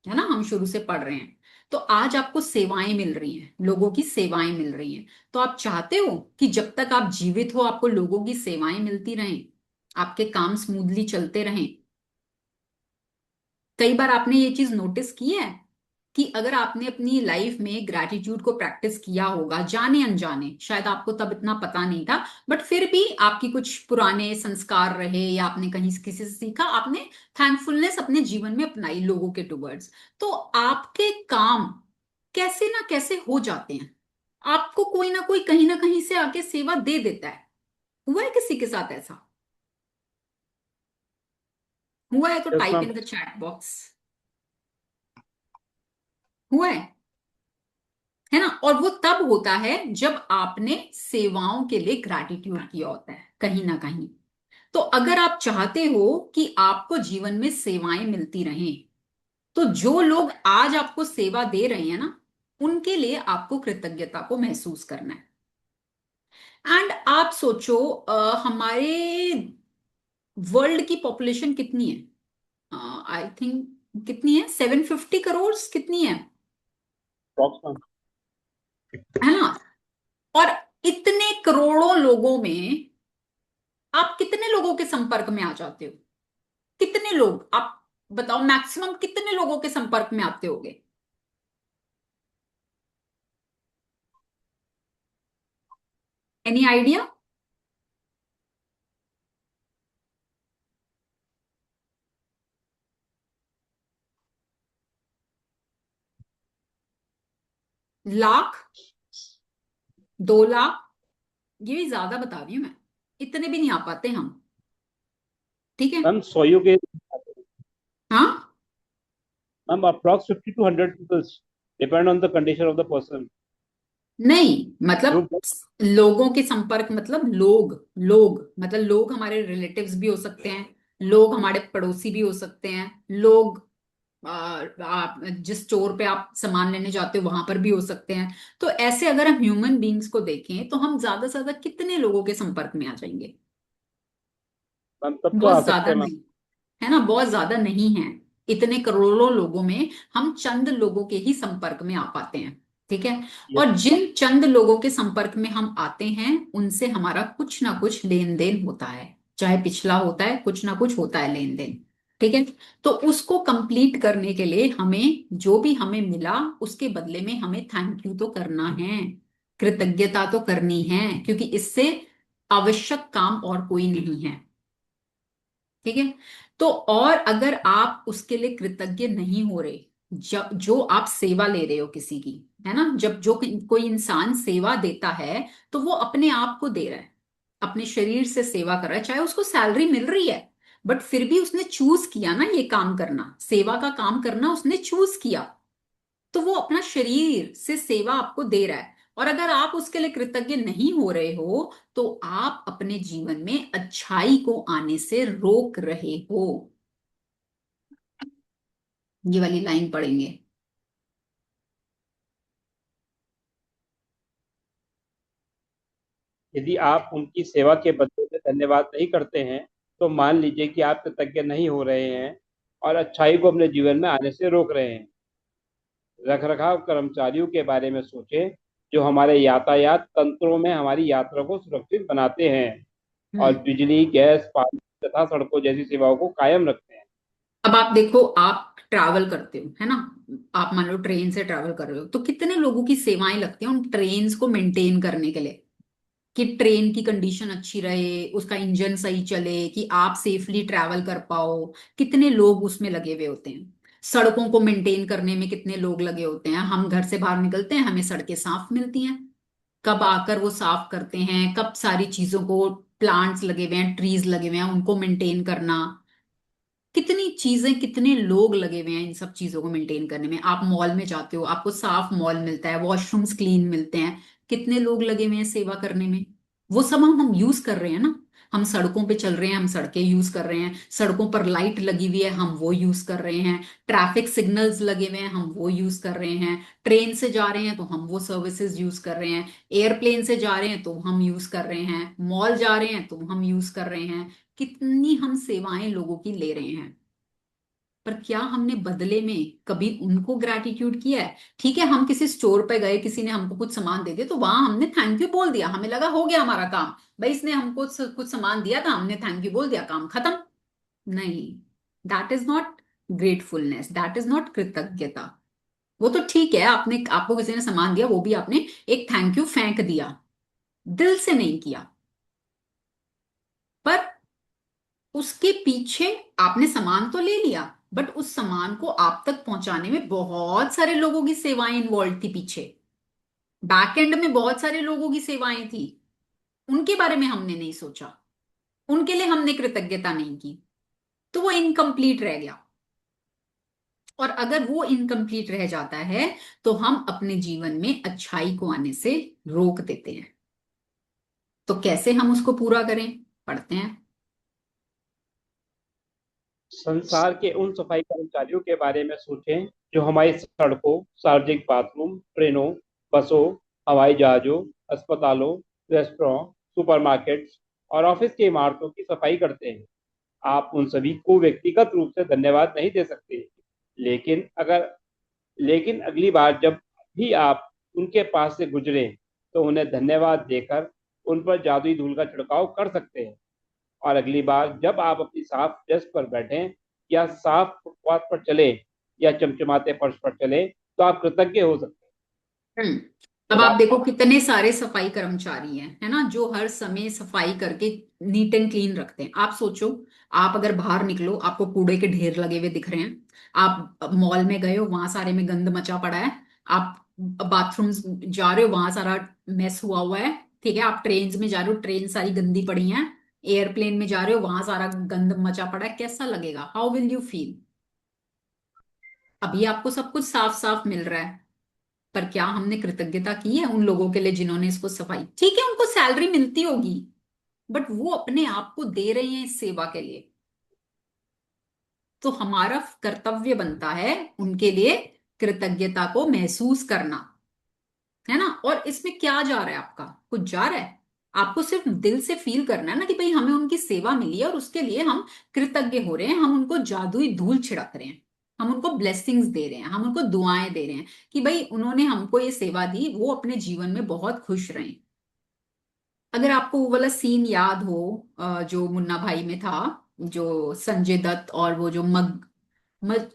है ना? हम शुरू से पढ़ रहे हैं। तो आज आपको सेवाएं मिल रही हैं, लोगों की सेवाएं मिल रही हैं। तो आप चाहते हो कि जब तक आप जीवित हो आपको लोगों की सेवाएं मिलती रहें, आपके काम स्मूथली चलते रहें। कई बार आपने ये चीज नोटिस की है कि अगर आपने अपनी लाइफ में ग्रैटिट्यूड को प्रैक्टिस किया होगा, जाने अनजाने, शायद आपको तब इतना पता नहीं था, बट फिर भी आपकी कुछ पुराने संस्कार रहे या आपने कहीं से किसी से सीखा, आपने थैंकफुलनेस अपने जीवन में अपनाई लोगों के टुवर्ड्स, तो आपके काम कैसे ना कैसे हो जाते हैं। आपको कोई ना कोई कहीं ना कहीं से आके सेवा दे देता है। हुआ है किसी के साथ ऐसा? हुआ है तो yes type ma'am. In the chat box. हुआ है ना? और वो तब होता है जब आपने सेवाओं के लिए ग्रैटिट्यूड किया होता है कहीं ना कहीं। तो अगर आप चाहते हो कि आपको जीवन में सेवाएं मिलती रहें, तो जो लोग आज आपको सेवा दे रहे हैं ना, उनके लिए आपको कृतज्ञता को महसूस करना है। एंड आप सोचो, हमारे वर्ल्ड की पॉपुलेशन कितनी है? आई थिंक कितनी है? 750 करोड़ कितनी बॉक्स मैम। है ना? और इतने करोड़ों लोगों में आप कितने लोगों के संपर्क में आ जाते हो? कितने लोग आप बताओ, मैक्सिमम कितने लोगों के संपर्क में आते होगे? Any idea? लाख? 2 लाख? ये भी ज्यादा बता रही हूं मैं, इतने भी नहीं आ पाते हम। ठीक है। मैम 100 के, हाँ। Ma'am approx 50 to 100 peoples, depend on the condition of the person. नहीं मतलब, जो लोगों के संपर्क मतलब लोग, लोग मतलब लोग हमारे रिलेटिव्स भी हो सकते हैं, लोग हमारे पड़ोसी भी हो सकते हैं, लोग आप जिस स्टोर पे आप सामान लेने जाते हो वहां पर भी हो सकते हैं। तो ऐसे अगर हम ह्यूमन बींग्स को देखें तो हम ज्यादा से ज्यादा कितने लोगों के संपर्क में आ जाएंगे? मैम तब तो आ बहुत सकते ज्यादा हैं मैम। नहीं, है ना? बहुत ज्यादा नहीं है। इतने करोड़ों लोगों में हम चंद लोगों के ही संपर्क में आ पाते हैं। ठीक है। यस। और जिन चंद लोगों के संपर्क में हम आते हैं उनसे हमारा कुछ ना कुछ लेन देन होता है, चाहे पिछला होता है, कुछ ना कुछ होता है लेन देन। ठीक है। तो उसको कंप्लीट करने के लिए हमें जो भी हमें मिला उसके बदले में हमें थैंक यू तो करना है, कृतज्ञता तो करनी है, क्योंकि इससे आवश्यक काम और कोई नहीं है। ठीक है। तो और अगर आप उसके लिए कृतज्ञ नहीं हो रहे, जब जो आप सेवा ले रहे हो किसी की, है ना, जब जो कोई इंसान सेवा देता है तो वो अपने आप को दे रहा है, अपने शरीर से सेवा कर रहा है, चाहे उसको सैलरी मिल रही है, बट फिर भी उसने चूज किया ना ये काम करना, सेवा का काम करना उसने चूज किया। तो वो अपना शरीर से सेवा आपको दे रहा है। और अगर आप उसके लिए कृतज्ञ नहीं हो रहे हो तो आप अपने जीवन में अच्छाई को आने से रोक रहे हो। ये वाली लाइन पढ़ेंगे। यदि आप उनकी सेवा के बदले में धन्यवाद नहीं करते हैं, तो मान लीजिए कि आप कृतज्ञ नहीं हो रहे हैं और अच्छाई को अपने जीवन में आने से रोक रहे हैं। रखरखाव कर्मचारियों के बारे में सोचें, जो हमारे यातायात तंत्रों में हमारी यात्रा को सुरक्षित बनाते हैं और हम्म। बिजली, गैस, पानी तथा सड़कों जैसी सेवाओं को कायम रखते हैं। अब आप देखो, आप ट्रैवल करते हो, है ना? आप मान लो ट्रेन से ट्रैवल कर रहे हो तो कितने लोगों की सेवाएं लगती हैं उन ट्रेन्स को मेंटेन करने के लिए, कि ट्रेन की कंडीशन अच्छी रहे, उसका इंजन सही चले, कि आप सेफली ट्रैवल कर पाओ। कितने लोग उसमें लगे हुए होते हैं। सड़कों को मेंटेन करने में कितने लोग लगे होते हैं। हम घर से बाहर निकलते हैं, हमें सड़कें साफ मिलती हैं, कब आकर वो साफ करते हैं, कब सारी चीजों को, प्लांट्स लगे हुए हैं, ट्रीज लगे हुए हैं, उनको मेंटेन करना, कितनी चीजें, कितने लोग लगे हुए हैं इन सब चीजों को मेंटेन करने में। आप मॉल में जाते हो, आपको साफ मॉल मिलता है, वॉशरूम्स क्लीन मिलते हैं, कितने लोग लगे हुए हैं सेवा करने में। वो सब हम यूज कर रहे हैं ना। हम सड़कों पे चल रहे हैं, हम सड़कें यूज कर रहे हैं, सड़कों पर लाइट लगी हुई है, हम वो यूज कर रहे हैं, ट्रैफिक सिग्नल्स लगे हुए हैं, हम वो यूज कर रहे हैं, ट्रेन से जा रहे हैं तो हम वो सर्विसेज यूज कर रहे हैं, एयरप्लेन से जा रहे हैं तो हम यूज कर रहे हैं, मॉल जा रहे हैं तो हम यूज कर रहे हैं। कितनी हम सेवाएं लोगों की ले रहे हैं, पर क्या हमने बदले में कभी उनको ग्रैटिट्यूड किया है? ठीक है, हम किसी स्टोर पे गए, किसी ने हमको कुछ सामान दे दिया तो वहां हमने थैंक यू बोल दिया, हमें लगा हो गया हमारा काम, भाई इसने हमको कुछ सामान दिया था, हमने थैंक यू बोल दिया, काम खत्म। नहीं, that is not gratefulness, that is not कृतज्ञता। वो तो ठीक है, आपने, आपको किसी ने सामान दिया, वो भी आपने एक थैंक यू फेंक दिया, दिल से नहीं किया, पर उसके पीछे आपने सामान तो ले लिया, बट उस सामान को आप तक पहुंचाने में बहुत सारे लोगों की सेवाएं इन्वॉल्व थी पीछे, बैक एंड में बहुत सारे लोगों की सेवाएं थी, उनके बारे में हमने नहीं सोचा, उनके लिए हमने कृतज्ञता नहीं की, तो वो इनकम्प्लीट रह गया। और अगर वो इनकम्प्लीट रह जाता है तो हम अपने जीवन में अच्छाई को आने से रोक देते हैं। तो कैसे हम उसको पूरा करें, पढ़ते हैं। संसार के उन सफाई कर्मचारियों के बारे में सोचें जो हमारी सड़कों, सार्वजनिक बाथरूम, ट्रेनों, बसों, हवाई जहाजों, अस्पतालों, रेस्टोरों, सुपरमार्केट्स और ऑफिस की इमारतों की सफाई करते हैं। आप उन सभी को व्यक्तिगत रूप से धन्यवाद नहीं दे सकते, लेकिन अगर लेकिन अगली बार जब भी आप उनके पास से गुजरें तो उन्हें धन्यवाद देकर उन पर जादुई धूल का छिड़काव कर सकते हैं। और अगली बार जब आप अपनी साफ डेस्क पर बैठें या साफ फुटपाथ पर चले या चमचमाते फर्श पर चले तो आप कृतज्ञ हो सकते हम्म। हैं। अब जब आप आप देखो कितने सारे सफाई कर्मचारी हैं, है ना, जो हर समय सफाई करके नीट एंड क्लीन रखते हैं। आप सोचो, आप अगर बाहर निकलो, आपको कूड़े के ढेर लगे हुए दिख रहे हैं, आप मॉल में गए हो, वहां सारे में गंद मचा पड़ा है, आप बाथरूम जा रहे हो, वहां सारा मेस हुआ हुआ है, ठीक है, आप ट्रेन में जा रहे हो, ट्रेन सारी गंदी पड़ी है, एयरप्लेन में जा रहे हो, वहां सारा गंद मचा पड़ा है, कैसा लगेगा? How will you feel? अभी आपको सब कुछ साफ साफ मिल रहा है, पर क्या हमने कृतज्ञता की है उन लोगों के लिए जिन्होंने इसको सफाई, ठीक है उनको सैलरी मिलती होगी, बट वो अपने आप को दे रहे हैं इस सेवा के लिए, तो हमारा कर्तव्य बनता है उनके लिए कृतज्ञता को महसूस करना, है ना। और इसमें क्या जा रहा है, आपका कुछ जा रहा है? आपको सिर्फ दिल से फील करना है ना कि भाई हमें उनकी सेवा मिली है और उसके लिए हम कृतज्ञ हो रहे हैं, हम उनको जादुई धूल छिड़क रहे हैं, हम उनको ब्लेसिंग्स दे रहे हैं, हम उनको दुआएं दे रहे हैं कि भाई उन्होंने हमको ये सेवा दी, वो अपने जीवन में बहुत खुश रहे। अगर आपको वो वाला सीन याद हो, जो मुन्ना भाई में था, जो संजय दत्त और वो जो मज,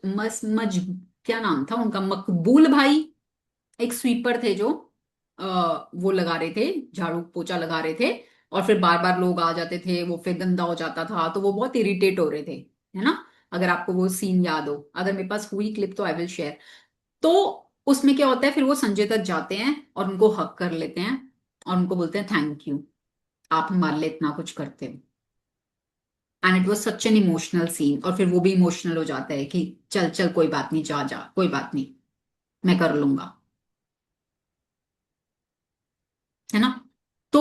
मस मज क्या नाम था उनका, मकबूल भाई, एक स्वीपर थे जो वो लगा रहे थे, झाड़ू पोछा लगा रहे थे, और फिर बार बार लोग आ जाते थे, वो फिर गंदा हो जाता था तो वो बहुत इरिटेट हो रहे थे, है ना। अगर आपको वो सीन याद हो, अगर मेरे पास हुई क्लिप तो आई विल शेयर। तो उसमें क्या होता है, फिर वो संजय दत्त जाते हैं और उनको हक कर लेते हैं और उनको बोलते हैं थैंक यू, आप हमारे लिए इतना कुछ करते हो। And it was such an emotional scene, और फिर वो भी इमोशनल हो जाता है कि चल चल कोई बात नहीं, जा जा कोई बात नहीं, मैं कर लूंगा, है ना। तो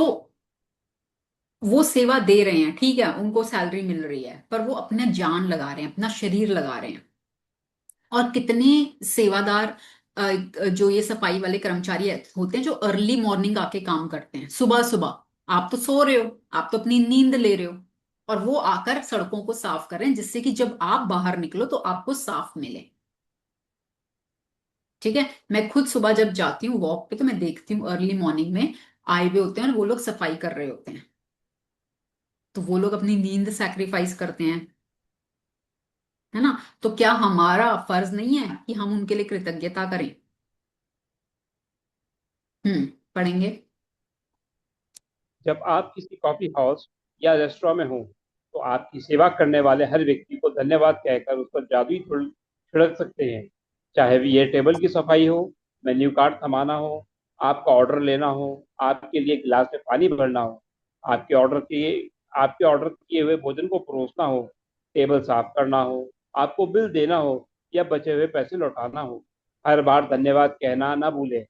वो सेवा दे रहे हैं, ठीक है, उनको सैलरी मिल रही है, पर वो अपना जान लगा रहे हैं, अपना शरीर लगा रहे हैं। और कितने सेवादार जो ये सफाई वाले कर्मचारी होते हैं जो अर्ली मॉर्निंग आके काम करते हैं, सुबह सुबह, आप तो सो रहे हो, आप तो अपनी नींद ले रहे हो, और वो आकर सड़कों को साफ कर रहे हैं जिससे कि जब आप बाहर निकलो तो आपको साफ मिले। ठीक है, मैं खुद सुबह जब जाती हूँ वॉक पे तो मैं देखती हूँ अर्ली मॉर्निंग में आए हुए होते हैं और वो लोग सफाई कर रहे होते हैं, तो वो लोग अपनी नींद सैक्रिफाइस करते हैं, है ना। तो क्या हमारा फर्ज नहीं है कि हम उनके लिए कृतज्ञता करें? पढ़ेंगे। जब आप किसी कॉफी हाउस या रेस्टोरेंट में हो तो आपकी सेवा करने वाले हर व्यक्ति को धन्यवाद कहकर उस पर जादुई धूल छिड़क सकते हैं। चाहे भी ये टेबल की सफाई हो, मेन्यू कार्ड थमाना हो, आपका ऑर्डर लेना हो, आपके लिए गिलास में पानी भरना हो, आपके ऑर्डर किए हुए भोजन को परोसना हो, टेबल साफ करना हो, आपको बिल देना हो या बचे हुए पैसे लौटाना हो, हर बार धन्यवाद कहना ना भूलें।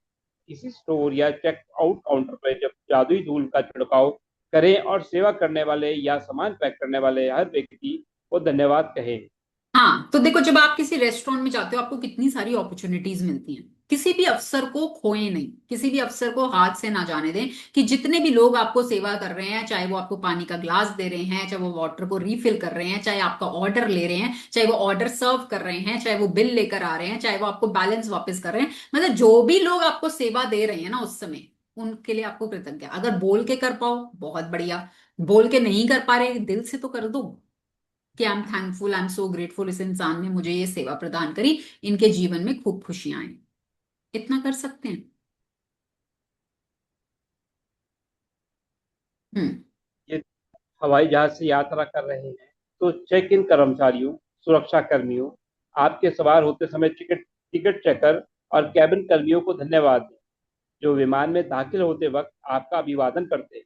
किसी स्टोर या चेक आउट काउंटर पर जब जादुई धूल का छिड़काव करें और सेवा करने वाले या सामान पैक करने वाले हर व्यक्ति को धन्यवाद कहें। हाँ, तो देखो, जब आप किसी रेस्टोरेंट में जाते हो आपको कितनी सारी अपॉर्चुनिटीज मिलती हैं। किसी भी अवसर को खोए नहीं, किसी भी अवसर को हाथ से ना जाने दें कि जितने भी लोग आपको सेवा कर रहे हैं, चाहे वो आपको पानी का ग्लास दे रहे हैं, चाहे वो वाटर को रिफिल कर रहे हैं, चाहे आपका ऑर्डर ले रहे हैं, चाहे वो ऑर्डर सर्व कर रहे हैं, चाहे वो बिल लेकर आ रहे हैं, चाहे वो आपको बैलेंस वापस कर रहे हैं, मतलब जो भी लोग आपको सेवा दे रहे हैं ना उस समय, उनके लिए आपको कृतज्ञ। अगर बोल के कर पाओ बहुत बढ़िया, बोल के नहीं कर पा रहे दिल से तो कर दो कि I am thankful, I am so grateful, इस इंसान ने मुझे ये सेवा प्रदान करी, इनके जीवन में खूब खुशियां आए। इतना कर सकते हैं। हम्म। ये हवाई जहाज से यात्रा कर रहे हैं तो चेक इन कर्मचारियों, सुरक्षा कर्मियों, आपके सवार होते समय टिकट टिकट चेकर और कैबिन कर्मियों को धन्यवाद दें, जो विमान में दाखिल होते वक्त आपका अभिवादन करते हैं।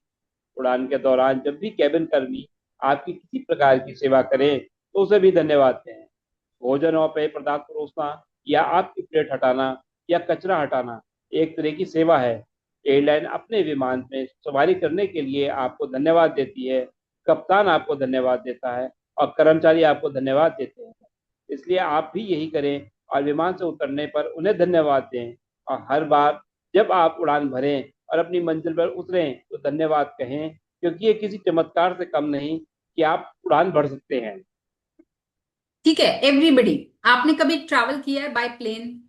उड़ान के दौरान जब भी कैबिन कर्मी आपकी किसी प्रकार की सेवा करें तो उसे भी धन्यवाद दें। भोजन और पेय पदार्थ परोसना या आपकी प्लेट हटाना या कचरा हटाना एक तरह की सेवा है। एयरलाइन अपने विमान में सवारी करने के लिए आपको धन्यवाद देती है, कप्तान आपको धन्यवाद देता है और कर्मचारी आपको धन्यवाद देते हैं। इसलिए आप भी यही करें और विमान से उतरने पर उन्हें धन्यवाद दें, और हर बार जब आप उड़ान भरें और अपनी मंजिल पर उतरें तो धन्यवाद कहें, क्योंकि ये किसी चमत्कार से कम नहीं कि आप उड़ान भर सकते हैं। ठीक है एवरीबडी, आपने कभी ट्रैवल किया है बाय प्लेन?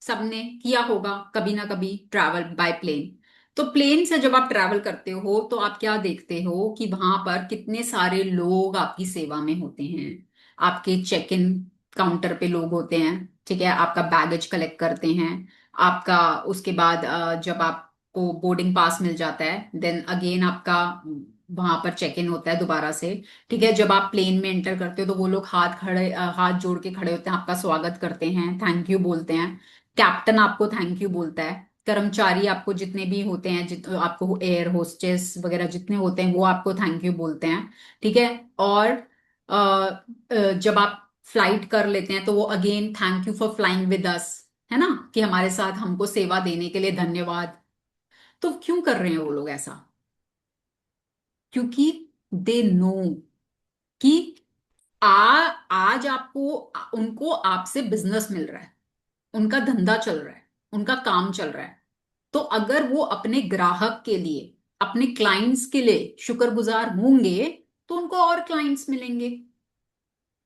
सबने किया होगा कभी ना कभी ट्रैवल बाय प्लेन। तो प्लेन से जब आप ट्रैवल करते हो तो आप क्या देखते हो कि वहां पर कितने सारे लोग आपकी सेवा में होते हैं। आपके चेक इन काउंटर पे लोग होते हैं, ठीक है, आपका बैगेज कलेक्ट करते हैं। आपका उसके बाद जब आपको बोर्डिंग पास मिल जाता है देन अगेन आपका वहां पर चेक इन होता है दोबारा से। ठीक है, जब आप प्लेन में एंटर करते हो तो वो लोग हाथ जोड़ के खड़े होते हैं, आपका स्वागत करते हैं, थैंक यू बोलते हैं। कैप्टन आपको थैंक यू बोलता है। कर्मचारी आपको जितने भी होते हैं, आपको एयर होस्टेस वगैरह जितने होते हैं वो आपको थैंक यू बोलते हैं। ठीक है। और जब आप फ्लाइट कर लेते हैं तो वो again thank you for flying with us, है ना, कि हमारे साथ हमको सेवा देने के लिए धन्यवाद। तो क्यों कर रहे हैं वो लोग ऐसा? क्योंकि दे नो कि आ आज आपको उनको आपसे बिजनेस मिल रहा है, उनका धंधा चल रहा है, उनका काम चल रहा है। तो अगर वो अपने ग्राहक के लिए, अपने क्लाइंट्स के लिए शुक्रगुजार होंगे तो उनको और क्लाइंट्स मिलेंगे,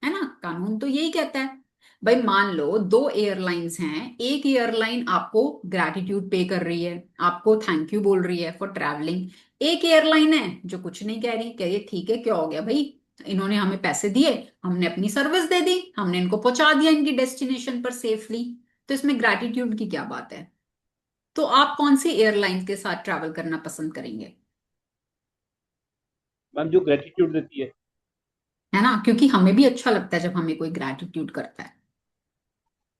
है ना। कानून तो यही कहता है। भाई मान लो दो एयरलाइंस हैं, एक एयरलाइन आपको ग्रैटिट्यूड पे कर रही है, आपको थैंक यू बोल रही है फॉर ट्रैवलिंग। एक एयरलाइन है जो कुछ नहीं कह रही, कह रही है ठीक है क्या हो गया भाई, इन्होंने हमें पैसे दिए, हमने अपनी सर्विस दे दी, हमने इनको पहुंचा दिया इनकी डेस्टिनेशन पर सेफली। तो इसमें ग्रैटिट्यूड की क्या बात है? तो आप कौन सी एयरलाइन के साथ ट्रैवल करना पसंद करेंगे? मैम, जो ग्रेटिट्यूड देती है। है ना, क्योंकि हमें भी अच्छा लगता है जब हमें कोई ग्रैटिट्यूड करता है।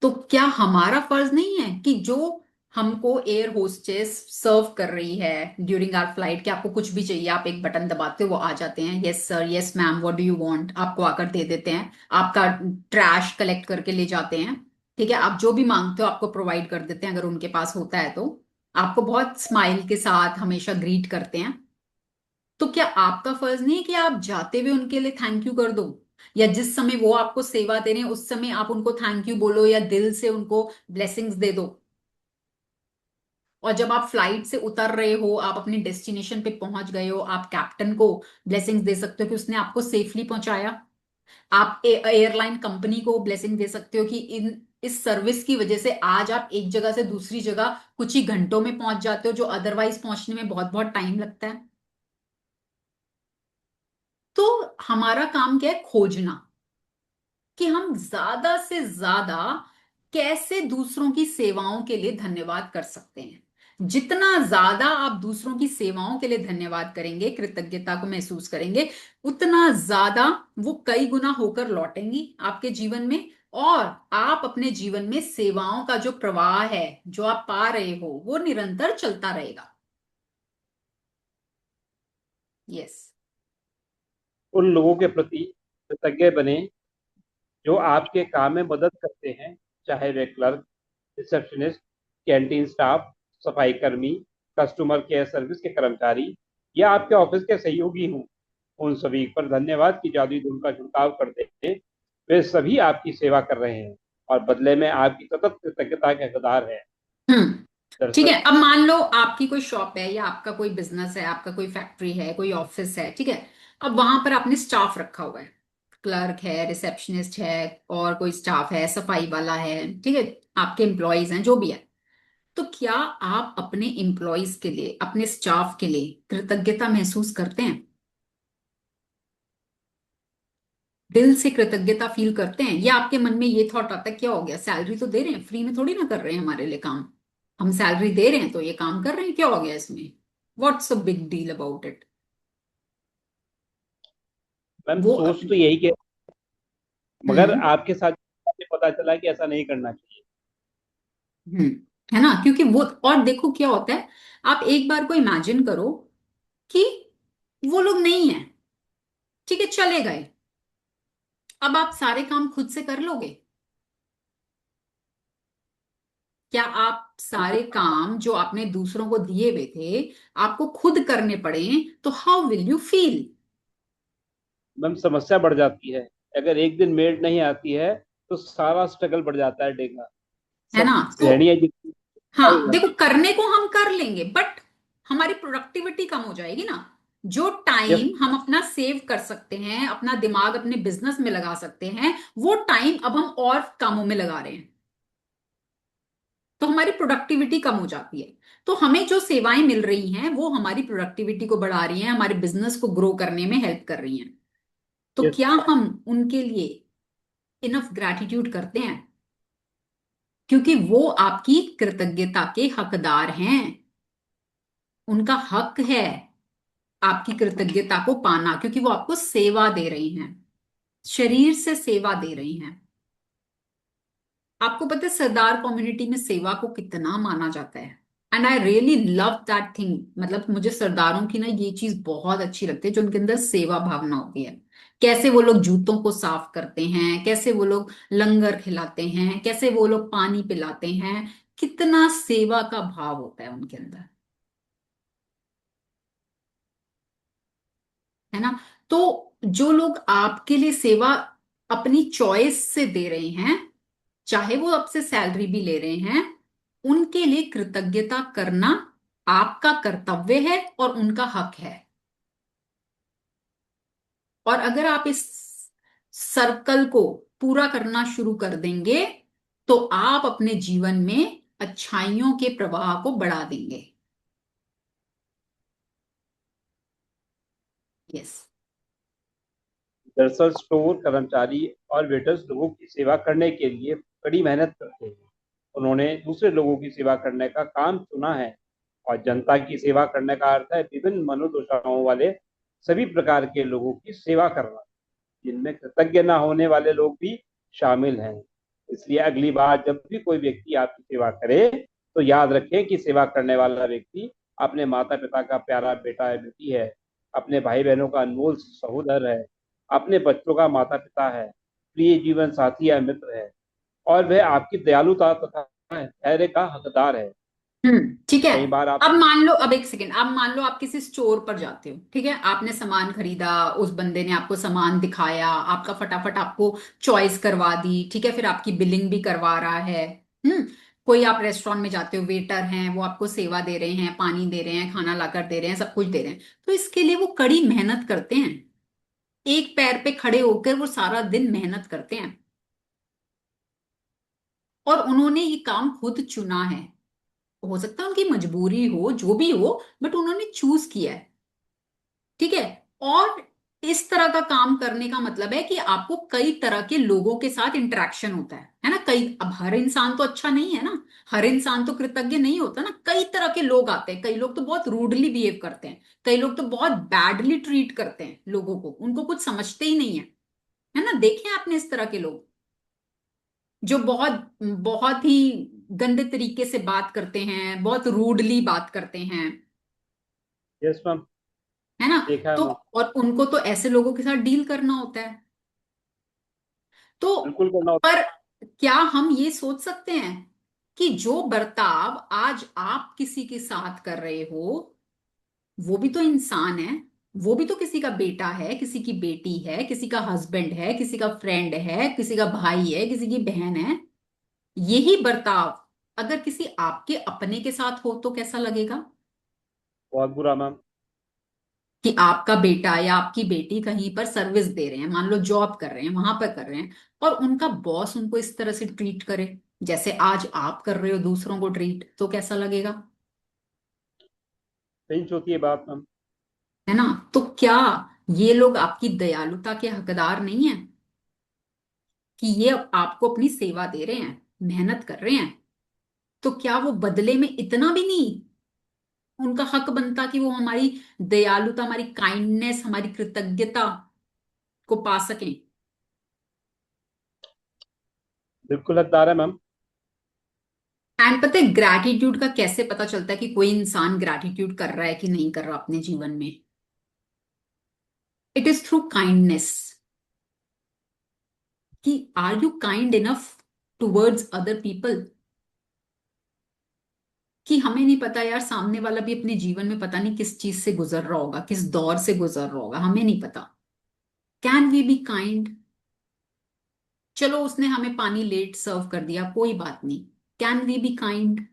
तो क्या हमारा फर्ज नहीं है कि जो हमको एयर होस्टेस सर्व कर रही है ड्यूरिंग आवर फ्लाइट, कि आपको कुछ भी चाहिए आप एक बटन दबाते हो वो आ जाते हैं, yes sir, yes ma'am, what do you want, आपको आकर दे देते हैं, आपका ट्रैश कलेक्ट करके ले जाते हैं। ठीक है, आप जो भी मांगते हो आपको प्रोवाइड कर देते हैं अगर उनके पास होता है तो। आपको बहुत स्माइल के साथ हमेशा ग्रीट करते हैं। तो क्या आपका फर्ज नहीं है कि आप जाते हुए उनके लिए थैंक यू कर दो, या जिस समय वो आपको सेवा दे रहे हैं उस समय आप उनको थैंक यू बोलो या दिल से उनको ब्लेसिंग्स दे दो। और जब आप फ्लाइट से उतर रहे हो, आप अपनी डेस्टिनेशन पे पहुंच गए हो, आप कैप्टन को ब्लेसिंग्स दे सकते हो कि उसने आपको सेफली पहुंचाया। आप एयरलाइन कंपनी को ब्लेसिंग दे सकते हो कि इन इस सर्विस की वजह से आज आप एक जगह से दूसरी जगह कुछ ही घंटों में पहुंच जाते हो, जो अदरवाइज पहुंचने में बहुत बहुत टाइम लगता है। तो हमारा काम क्या है? खोजना कि हम ज्यादा से ज्यादा कैसे दूसरों की सेवाओं के लिए धन्यवाद कर सकते हैं। जितना ज्यादा आप दूसरों की सेवाओं के लिए धन्यवाद करेंगे, कृतज्ञता को महसूस करेंगे, उतना ज्यादा वो कई गुना होकर लौटेंगी आपके जीवन में। और आप अपने जीवन में सेवाओं का जो प्रवाह है जो आप पा रहे हो वो निरंतर चलता रहेगा। यस। उन लोगों के प्रति कृतज्ञ बने जो आपके काम में मदद करते हैं, चाहे वे क्लर्क, रिसेप्शनिस्ट, कैंटीन स्टाफ, सफाई कर्मी, कस्टमर केयर सर्विस के कर्मचारी या आपके ऑफिस के सहयोगी हों, उन सभी पर धन्यवाद की जादुई धूल का छिड़काव कर दें। वे सभी आपकी सेवा कर रहे हैं और बदले में आपकी सतत कृतज्ञता के हकदार हैं। हम्म। ठीक दरअसल है, अब मान लो आपकी कोई शॉप है या आपका कोई बिजनेस है, आपका कोई फैक्ट्री है, कोई ऑफिस है, ठीक है। अब वहां पर आपने स्टाफ रखा हुआ है, क्लर्क है, रिसेप्शनिस्ट है, और कोई स्टाफ है, सफाई वाला है, ठीक है, आपके एम्प्लॉयज हैं, जो भी है। तो क्या आप अपने एम्प्लॉयज के लिए, अपने स्टाफ के लिए कृतज्ञता महसूस करते हैं? दिल से कृतज्ञता फील करते हैं, या आपके मन में ये थॉट आता है क्या हो गया, सैलरी तो दे रहे हैं, फ्री में थोड़ी ना कर रहे हैं हमारे लिए काम, हम सैलरी दे रहे हैं तो ये काम कर रहे हैं, क्या हो गया इसमें, what's a big deal about it. Ma'am वो सोच तो यही के, मगर हम्म। आपके साथ पता चला कि ऐसा नहीं करना चाहिए। हम्म। है ना, क्योंकि वो, और देखो क्या होता है, आप एक बार को इमेजिन करो कि वो लोग नहीं है, ठीक है, चले गए, अब आप सारे काम खुद से कर लोगे? क्या आप सारे काम जो आपने दूसरों को दिए हुए थे आपको खुद करने पड़े, तो how will you feel? Ma'am समस्या बढ़ जाती है। अगर एक दिन मेड नहीं आती है तो सारा स्ट्रगल बढ़ जाता है, डेगा है ना, सब तो गृहणियां जितनी हाँ सारी- देखो, करने को हम कर लेंगे बट हमारी प्रोडक्टिविटी कम हो जाएगी ना। जो यस, टाइम हम अपना सेव कर सकते हैं, अपना दिमाग अपने बिजनेस में लगा सकते हैं, वो टाइम अब हम और कामों में लगा रहे हैं, तो हमारी प्रोडक्टिविटी कम हो जाती है। तो हमें जो सेवाएं मिल रही हैं वो हमारी प्रोडक्टिविटी को बढ़ा रही हैं, हमारे बिजनेस को ग्रो करने में हेल्प कर रही हैं। तो यस। क्या हम उनके लिए इनफ ग्रैटिट्यूड करते हैं? क्योंकि वो आपकी कृतज्ञता के हकदार हैं, उनका हक है आपकी कृतज्ञता को पाना, क्योंकि वो आपको सेवा दे रही हैं, शरीर से सेवा दे रही हैं। आपको पता है सरदार कम्युनिटी में सेवा को कितना माना जाता है, and I really love that thing. मतलब मुझे सरदारों की ना ये चीज बहुत अच्छी लगती है, जो उनके अंदर सेवा भावना होती है। कैसे वो लोग जूतों को साफ करते हैं, कैसे वो लोग लंगर खिलाते हैं, कैसे वो लोग पानी पिलाते हैं, कितना सेवा का भाव होता है उनके अंदर, है ना। तो जो लोग आपके लिए सेवा अपनी चॉइस से दे रहे हैं, चाहे वो आपसे सैलरी भी ले रहे हैं, उनके लिए कृतज्ञता करना आपका कर्तव्य है और उनका हक है। और अगर आप इस सर्कल को पूरा करना शुरू कर देंगे तो आप अपने जीवन में अच्छाइयों के प्रवाह को बढ़ा देंगे। यस। दरअसल स्टोर कर्मचारी और वेटर्स लोगों की सेवा करने के लिए कड़ी मेहनत करते हैं। उन्होंने दूसरे लोगों की सेवा करने का काम चुना है, और जनता की सेवा करने का अर्थ है विभिन्न मनोदशाओं वाले सभी प्रकार के लोगों की सेवा करना, जिनमें कृतज्ञ न होने वाले लोग भी शामिल हैं। इसलिए अगली बार जब भी कोई व्यक्ति आपकी सेवा करे तो याद रखें कि सेवा करने वाला व्यक्ति अपने माता पिता का प्यारा बेटा है, बेटी है, अपने भाई बहनों का अनमोल सहोदर है, अपने बच्चों का माता पिता है, प्रिय जीवन साथी या मित्र है, और वह आपकी दयालुता तथा धैर्य का हकदार है। ठीक है। कई बार आप अब मान लो, अब एक सेकेंड, अब मान लो आप किसी स्टोर पर जाते हो, ठीक है, आपने सामान खरीदा, उस बंदे ने आपको सामान दिखाया, आपका फटाफट आपको चॉइस करवा दी, ठीक है, फिर आपकी बिलिंग भी करवा रहा है। हम्म। कोई आप रेस्टोरेंट में जाते हो, वेटर हैं, वो आपको सेवा दे रहे हैं, पानी दे रहे हैं, खाना लाकर दे रहे हैं, सब कुछ दे रहे हैं, तो इसके लिए वो कड़ी मेहनत करते हैं, एक पैर पे खड़े होकर वो सारा दिन मेहनत करते हैं, और उन्होंने ये काम खुद चुना है। हो सकता है उनकी मजबूरी हो, जो भी हो, बट उन्होंने चूज किया है, ठीक है। और इस तरह का काम करने का मतलब है कि आपको कई तरह के लोगों के साथ इंटरेक्शन होता है ना। कई, अब हर इंसान तो अच्छा नहीं है ना, हर इंसान तो कृतज्ञ नहीं होता ना, कई तरह के लोग आते हैं, कई लोग तो बहुत रूडली बिहेव करते हैं, कई लोग तो बहुत बैडली ट्रीट करते हैं लोगों को, उनको कुछ समझते ही नहीं है, है ना। देखे हैं आपने इस तरह के लोग जो बहुत बहुत ही गंदे तरीके से बात करते हैं, बहुत रूडली बात करते हैं, यस मैम, है ना। देखा है तो मैम। और उनको तो ऐसे लोगों के साथ डील करना होता है। तो बिल्कुल करना होता पर क्या हम ये सोच सकते हैं कि जो बर्ताव आज आप किसी के साथ कर रहे हो, वो भी तो इंसान है, वो भी तो किसी का बेटा है, किसी की बेटी है, किसी का हस्बैंड है, किसी का फ्रेंड है, किसी का भाई है, किसी की बहन है। यही बर्ताव अगर किसी आपके अपने के साथ हो तो कैसा लगेगा? बहुत बुरा मैम। कि आपका बेटा या आपकी बेटी कहीं पर सर्विस दे रहे हैं, मान लो जॉब कर रहे हैं, वहां पर कर रहे हैं, और उनका बॉस उनको इस तरह से ट्रीट करे जैसे आज आप कर रहे हो दूसरों को ट्रीट, तो कैसा लगेगा? सही होती है बात मैम। है ना? तो क्या ये लोग आपकी दयालुता के हकदार नहीं है? कि ये आपको अपनी सेवा दे रहे हैं, मेहनत कर रहे हैं, तो क्या वो बदले में इतना भी नहीं उनका हक बनता कि वो हमारी दयालुता, हमारी काइंडनेस, हमारी कृतज्ञता को पा सकें? बिल्कुल हकदार है मैम। एंड पता है ग्रैटिट्यूड का कैसे पता चलता है कि कोई इंसान ग्रैटिट्यूड कर रहा है कि नहीं कर रहा अपने जीवन में? It is through kindness. कि are you kind enough towards other people? कि हमें नहीं पता यार, सामने वाला भी अपने जीवन में पता नहीं किस चीज से गुजर रहा होगा, किस दौर से गुजर रहा होगा, हमें नहीं पता। Can we be kind? चलो उसने हमें पानी लेट सर्व कर दिया, कोई बात नहीं। Can we be kind?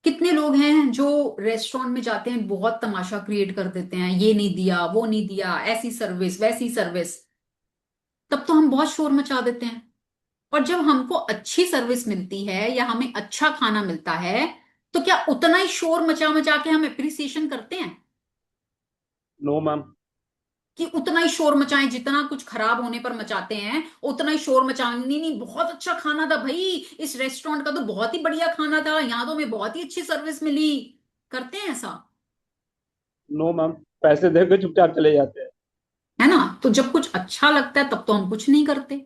कितने लोग हैं जो रेस्टोरेंट में जाते हैं, बहुत तमाशा क्रिएट कर देते हैं, ये नहीं दिया, वो नहीं दिया, ऐसी सर्विस, वैसी सर्विस, तब तो हम बहुत शोर मचा देते हैं। और जब हमको अच्छी सर्विस मिलती है या हमें अच्छा खाना मिलता है, तो क्या उतना ही शोर मचा मचा के हम अप्रिसिएशन करते हैं? No ma'am. कि उतना ही शोर मचाएं जितना कुछ खराब होने पर मचाते हैं, उतना ही शोर मचाएं, नहीं नहीं बहुत अच्छा खाना था भाई, इस रेस्टोरेंट का तो बहुत ही बढ़िया खाना था, यहाँ तो हमें बहुत ही अच्छी सर्विस मिली। करते हैं ऐसा? नो मैम, पैसे देकर चुपचाप चले जाते हैं। है ना? तो जब कुछ अच्छा लगता है तब तो हम कुछ नहीं करते,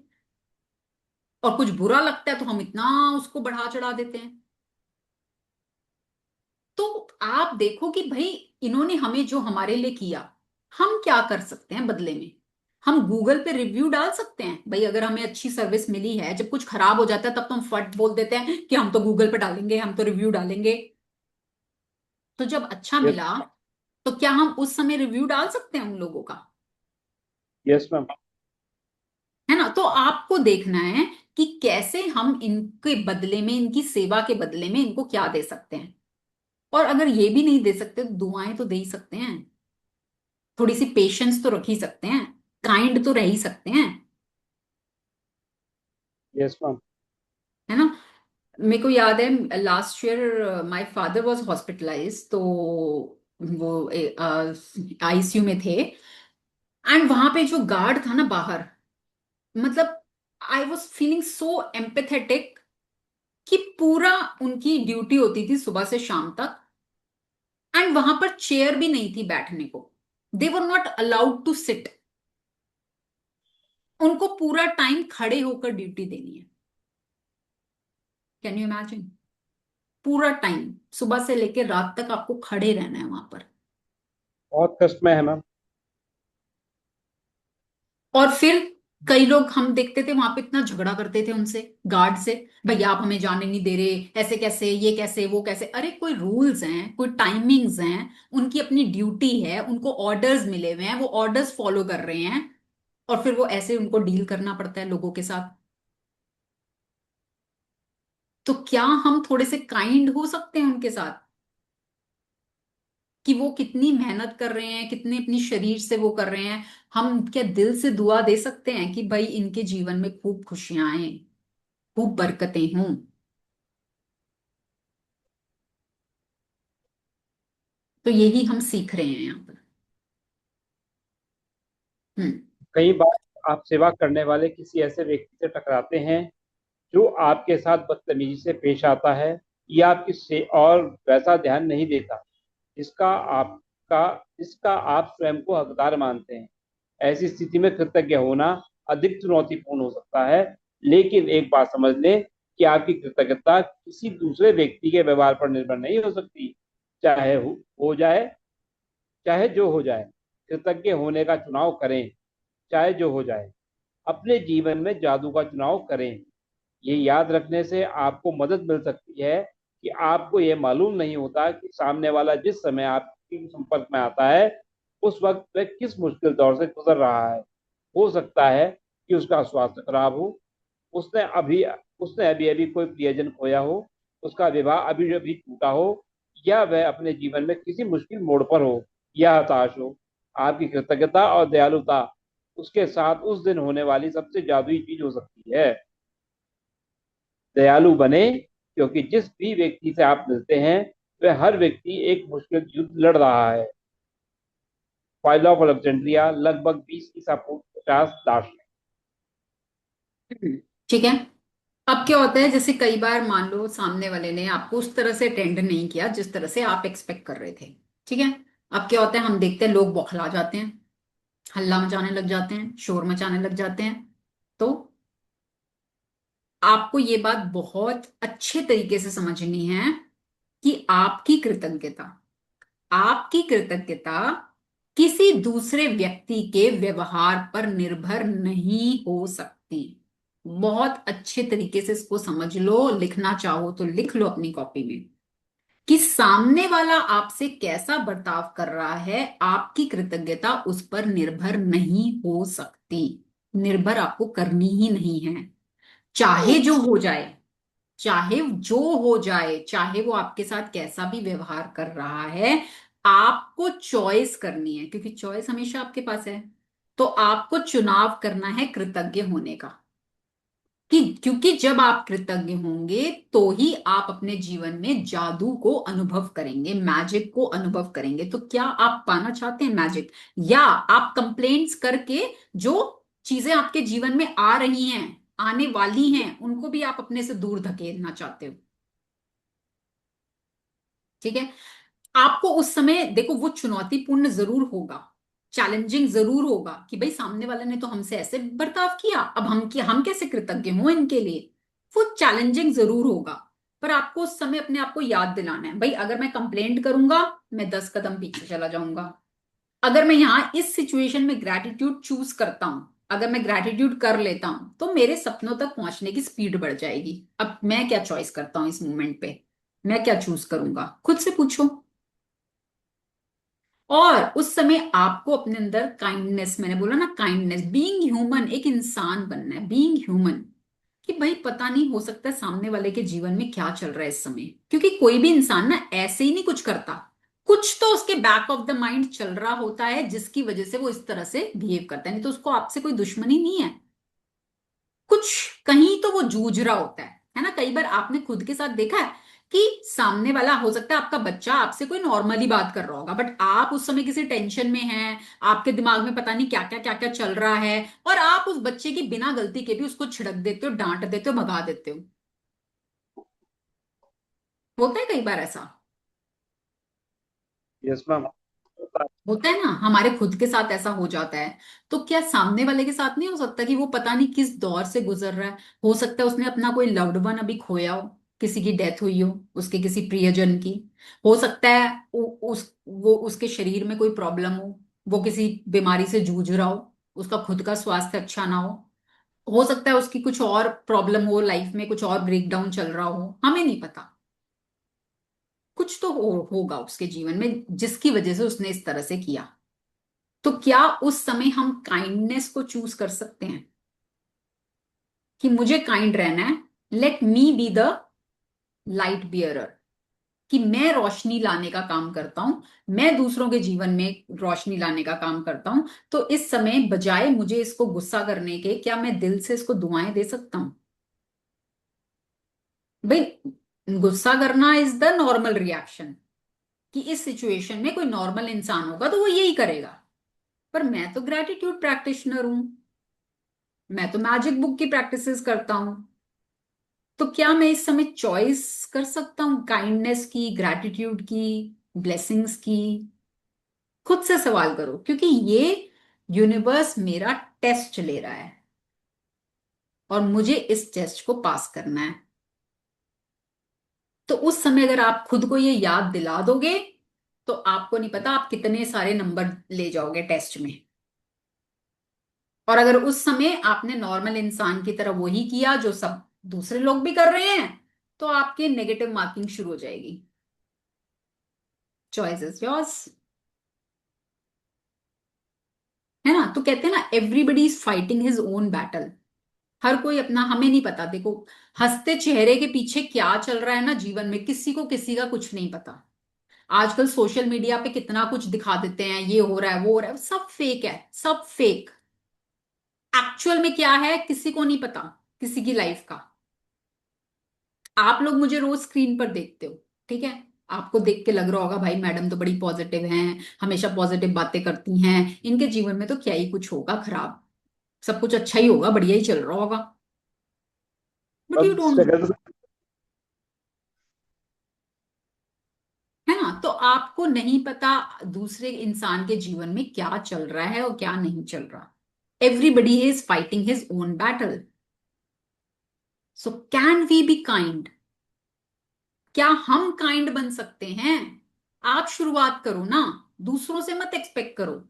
और कुछ बुरा लगता है तो हम इतना उसको बढ़ा चढ़ा देते हैं। तो आप देखो कि भाई इन्होंने हमें जो हमारे लिए किया, हम क्या कर सकते हैं बदले में? हम गूगल पे रिव्यू डाल सकते हैं भाई, अगर हमें अच्छी सर्विस मिली है, जब कुछ खराब हो जाता है तब तो हम फट बोल देते हैं कि हम तो गूगल पे डालेंगे, हम तो रिव्यू डालेंगे। तो जब अच्छा यस। मिला, तो क्या हम उस समय रिव्यू डाल सकते हैं उन लोगों का? Yes ma'am. है ना? तो आपको देखना है कि कैसे हम इनके बदले में, इनकी सेवा के बदले में इनको क्या दे सकते हैं। और अगर ये भी नहीं दे सकते तो दुआएं तो दे ही सकते हैं, थोड़ी सी पेशेंस तो रख ही सकते हैं, काइंड तो रह ही सकते हैं। Yes ma'am. है ना? मेरे को याद है last year my father was hospitalize, तो वो आईसीयू में थे। एंड वहां पे जो गार्ड था ना बाहर, मतलब I was feeling so empathetic. कि पूरा उनकी ड्यूटी होती थी सुबह से शाम तक, एंड वहां पर चेयर भी नहीं थी बैठने को, they were not allowed to sit. उनको पूरा टाइम खड़े होकर ड्यूटी देनी है। Can you imagine? पूरा टाइम सुबह से लेकर रात तक आपको खड़े रहना है वहां पर। बहुत कष्ट में है मैम। और फिर कई लोग हम देखते थे वहां पे इतना झगड़ा करते थे उनसे, गार्ड से, भैया आप हमें जाने नहीं दे रहे, ऐसे कैसे, ये कैसे, वो कैसे। अरे कोई रूल्स हैं, कोई टाइमिंग्स हैं, उनकी अपनी ड्यूटी है, उनको ऑर्डर्स मिले हुए हैं, वो ऑर्डर्स फॉलो कर रहे हैं, और फिर वो ऐसे उनको डील करना पड़ता है लोगों के साथ। तो क्या हम थोड़े से काइंड हो सकते हैं उनके साथ? कि वो कितनी मेहनत कर रहे हैं, कितने अपनी शरीर से वो कर रहे हैं, हम क्या दिल से दुआ दे सकते हैं कि भाई इनके जीवन में खूब खुशियां आए, खूब बरकतें हों? तो यही हम सीख रहे हैं यहाँ पर। हम्म। कई बार आप सेवा करने वाले किसी ऐसे व्यक्ति से टकराते हैं जो आपके साथ बदतमीजी से पेश आता है या आपकी से और वैसा ध्यान नहीं देता जिसका आपका जिसका आप स्वयं को हकदार मानते हैं। ऐसी स्थिति में कृतज्ञ होना अधिक चुनौतीपूर्ण हो सकता है। लेकिन एक बात समझ लें कि आपकी कृतज्ञता किसी दूसरे व्यक्ति के व्यवहार पर निर्भर नहीं हो सकती। चाहे हो जाए, चाहे जो हो जाए, कृतज्ञ होने का चुनाव करें। चाहे जो हो जाए, अपने जीवन में जादू का चुनाव करें। ये याद रखने से आपको मदद मिल सकती है कि आपको ये मालूम नहीं होता कि सामने वाला जिस समय आपके संपर्क में आता है उस वक्त वह किस मुश्किल दौर से गुजर रहा है। हो सकता है कि उसका स्वास्थ्य खराब हो, उसने अभी उसने अभी अभी कोई प्रियजन खोया हो, उसका विवाह अभी अभी टूटा हो, या वह अपने जीवन में किसी मुश्किल मोड़ पर हो या हताश हो। आपकी कृतज्ञता और दयालुता उसके साथ उस दिन होने वाली सबसे जादुई चीज हो सकती है। दयालु बने, क्योंकि जिस भी व्यक्ति से आप मिलते हैं वह हर व्यक्ति एक मुश्किल युद्ध लड़ रहा है। फाइल ऑफ अलेक्जेंड्रिया, लगभग 20 ईसा पूर्व, 50 दार्शनिक। ठीक है। अब क्या होता है, जैसे कई बार मान लो सामने वाले ने आपको उस तरह से अटेंड नहीं किया जिस तरह से आप एक्सपेक्ट कर रहे थे। ठीक है। अब क्या होता है, हम देखते हैं लोग बौखला जाते हैं, हल्ला मचाने लग जाते हैं, शोर मचाने लग जाते हैं। तो आपको ये बात बहुत अच्छे तरीके से समझनी है कि आपकी कृतज्ञता किसी दूसरे व्यक्ति के व्यवहार पर निर्भर नहीं हो सकती। बहुत अच्छे तरीके से इसको समझ लो, लिखना चाहो तो लिख लो अपनी कॉपी में कि सामने वाला आपसे कैसा बर्ताव कर रहा है, आपकी कृतज्ञता उस पर निर्भर नहीं हो सकती। निर्भर आपको करनी ही नहीं है। चाहे जो हो जाए, चाहे जो हो जाए, चाहे वो आपके साथ कैसा भी व्यवहार कर रहा है, आपको चॉइस करनी है, क्योंकि चॉइस हमेशा आपके पास है। तो आपको चुनाव करना है कृतज्ञ होने का। कि क्योंकि जब आप कृतज्ञ होंगे तो ही आप अपने जीवन में जादू को अनुभव करेंगे, मैजिक को अनुभव करेंगे। तो क्या आप पाना चाहते हैं मैजिक, या आप कंप्लेंट्स करके जो चीजें आपके जीवन में आ रही हैं, आने वाली हैं, उनको भी आप अपने से दूर धकेलना चाहते हो? ठीक है। आपको उस समय देखो, वो चुनौतीपूर्ण जरूर होगा, चैलेंजिंग जरूर होगा कि भाई सामने वाले ने तो हमसे ऐसे बर्ताव किया, अब हम कैसे कृतज्ञ हों इनके लिए। वो चैलेंजिंग जरूर होगा। पर आपको उस समय अपने आप को याद दिलाना है, भाई अगर मैं कंप्लेंट करूंगा, मैं 10 कदम पीछे चला जाऊंगा। अगर मैं यहां इस सिचुएशन में ग्रैटिट्यूड चूज करता हूं, अगर मैं ग्रैटिट्यूड कर लेता हूं, तो मेरे सपनों तक पहुंचने की स्पीड बढ़ जाएगी। अब मैं क्या चॉइस करता हूं इस मोमेंट पे, मैं क्या चूज करूंगा, खुद से पूछो। और उस समय आपको अपने अंदर काइंडनेस, मैंने बोला ना काइंडनेस, बीइंग ह्यूमन, एक इंसान बनना है, बीइंग ह्यूमन। कि भाई पता नहीं, हो सकता है सामने वाले के जीवन में क्या चल रहा है इस समय, क्योंकि कोई भी इंसान ना ऐसे ही नहीं कुछ करता। कुछ तो उसके बैक ऑफ द माइंड चल रहा होता है जिसकी वजह से वो इस तरह से बिहेव करता है, नहीं तो उसको आपसे कोई दुश्मनी नहीं है। कुछ कहीं तो वो जूझ रहा होता है ना। कई बार आपने खुद के साथ देखा है कि सामने वाला, हो सकता है आपका बच्चा आपसे कोई नॉर्मली बात कर रहा होगा, बट आप उस समय किसी टेंशन में हैं, आपके दिमाग में पता नहीं क्या क्या चल रहा है, और आप उस बच्चे की बिना गलती के भी उसको छिड़क देते हो, डांट देते हो, भगा देते हो। होता है कई बार ऐसा। Yes ma'am. होता है ना, हमारे खुद के साथ ऐसा हो जाता है। तो क्या सामने वाले के साथ नहीं हो सकता कि वो पता नहीं किस दौर से गुजर रहा है? हो सकता है उसने अपना कोई लव्ड वन अभी खोया हो, किसी की डेथ हुई हो, उसके किसी प्रियजन की। हो सकता है वो उसके शरीर में कोई प्रॉब्लम हो किसी बीमारी से जूझ रहा हो, उसका खुद का स्वास्थ्य अच्छा ना हो सकता है उसकी कुछ और प्रॉब्लम हो, लाइफ में कुछ और ब्रेकडाउन चल रहा हो, हमें नहीं पता। कुछ तो होगा उसके जीवन में जिसकी वजह से उसने इस तरह से किया। तो क्या उस समय हम काइंडनेस को चूज कर सकते हैं कि मुझे काइंड रहना है, let me be the light bearer, कि मैं रोशनी लाने का काम करता हूं, मैं दूसरों के जीवन में रोशनी लाने का काम करता हूं। तो इस समय बजाय मुझे इसको गुस्सा करने के, क्या मैं दिल से इसको दुआएं दे सकता हूं? भाई गुस्सा करना इज द नॉर्मल रिएक्शन, कि इस सिचुएशन में कोई नॉर्मल इंसान होगा तो वो यही करेगा। पर मैं तो ग्रेटिट्यूड प्रैक्टिशनर हूं, मैं तो मैजिक बुक की प्रैक्टिसेस करता हूं। तो क्या मैं इस समय चॉइस कर सकता हूं काइंडनेस की, ग्रैटिट्यूड की, ब्लेसिंग्स की? खुद से सवाल करो, क्योंकि ये यूनिवर्स मेरा टेस्ट ले रहा है और मुझे इस टेस्ट को पास करना है। तो उस समय अगर आप खुद को ये याद दिला दोगे, तो आपको नहीं पता आप कितने सारे नंबर ले जाओगे टेस्ट में। और अगर उस समय आपने नॉर्मल इंसान की तरह वही किया जो सब दूसरे लोग भी कर रहे हैं, तो आपके नेगेटिव मार्किंग शुरू हो जाएगी। Choice is yours. है ना? तो कहते हैं ना, everybody is fighting his own battle. हर कोई अपना, हमें नहीं पता। देखो, हंसते चेहरे के पीछे क्या चल रहा है ना जीवन में, किसी को किसी का कुछ नहीं पता। आजकल सोशल मीडिया पे कितना कुछ दिखा देते हैं, ये हो रहा है, वो हो रहा है, सब फेक है, सब फेक। एक्चुअल में क्या है किसी को नहीं पता, किसी की लाइफ का। आप लोग मुझे रोज स्क्रीन पर देखते हो, ठीक है? आपको देख के लग रहा होगा भाई मैडम तो बड़ी पॉजिटिव हैं, हमेशा पॉजिटिव बातें करती हैं, इनके जीवन में तो क्या ही कुछ होगा खराब, सब कुछ अच्छा ही होगा, बढ़िया ही चल रहा होगा। बट यू अब डोंट नो। स्ट्रगल। है ना? तो आपको नहीं पता दूसरे इंसान के जीवन में क्या चल रहा है और क्या नहीं चल रहा। Everybody is fighting his own battle. So can we be kind? क्या हम काइंड बन सकते हैं? आप शुरुआत करो ना। दूसरों से मत एक्सपेक्ट करो,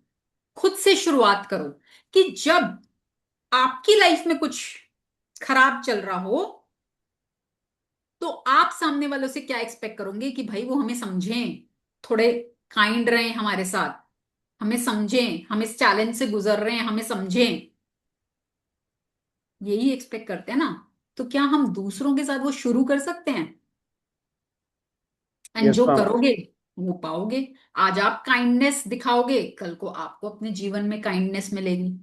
खुद से शुरुआत करो। कि जब आपकी लाइफ में कुछ खराब चल रहा हो, तो आप सामने वालों से क्या एक्सपेक्ट करोगे? कि भाई वो हमें समझें, थोड़े काइंड रहें हमारे साथ, हमें समझें, हम इस चैलेंज से गुजर रहे हैं, हमें समझें। यही एक्सपेक्ट करते हैं ना। तो क्या हम दूसरों के साथ वो शुरू कर सकते हैं? एंड यस जो मैम। करोगे वो पाओगे। आज आप काइंडनेस दिखाओगे, कल को आपको अपने जीवन में काइंडनेस मिलेगी।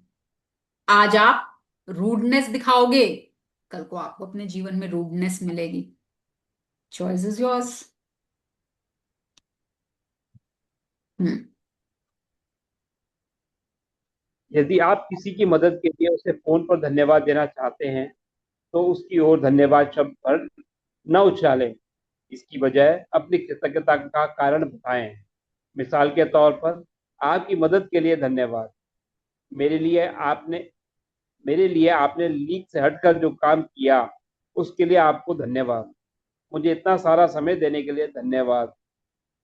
आज आप रूडनेस दिखाओगे, कल को आपको अपने जीवन में रूडनेस मिलेगी। Choice is yours. हम्म। यदि आप किसी की मदद के लिए उसे फोन पर धन्यवाद देना चाहते हैं, तो उसकी ओर धन्यवाद शब्द पर न उछालें। इसकी बजाय अपनी कृतज्ञता का कारण बताएं। मिसाल के तौर पर, आपकी मदद के लिए धन्यवाद। मेरे लिए आपने मेरे लिए आपने लीक से हटकर जो काम किया, उसके लिए आपको धन्यवाद। मुझे इतना सारा समय देने के लिए धन्यवाद।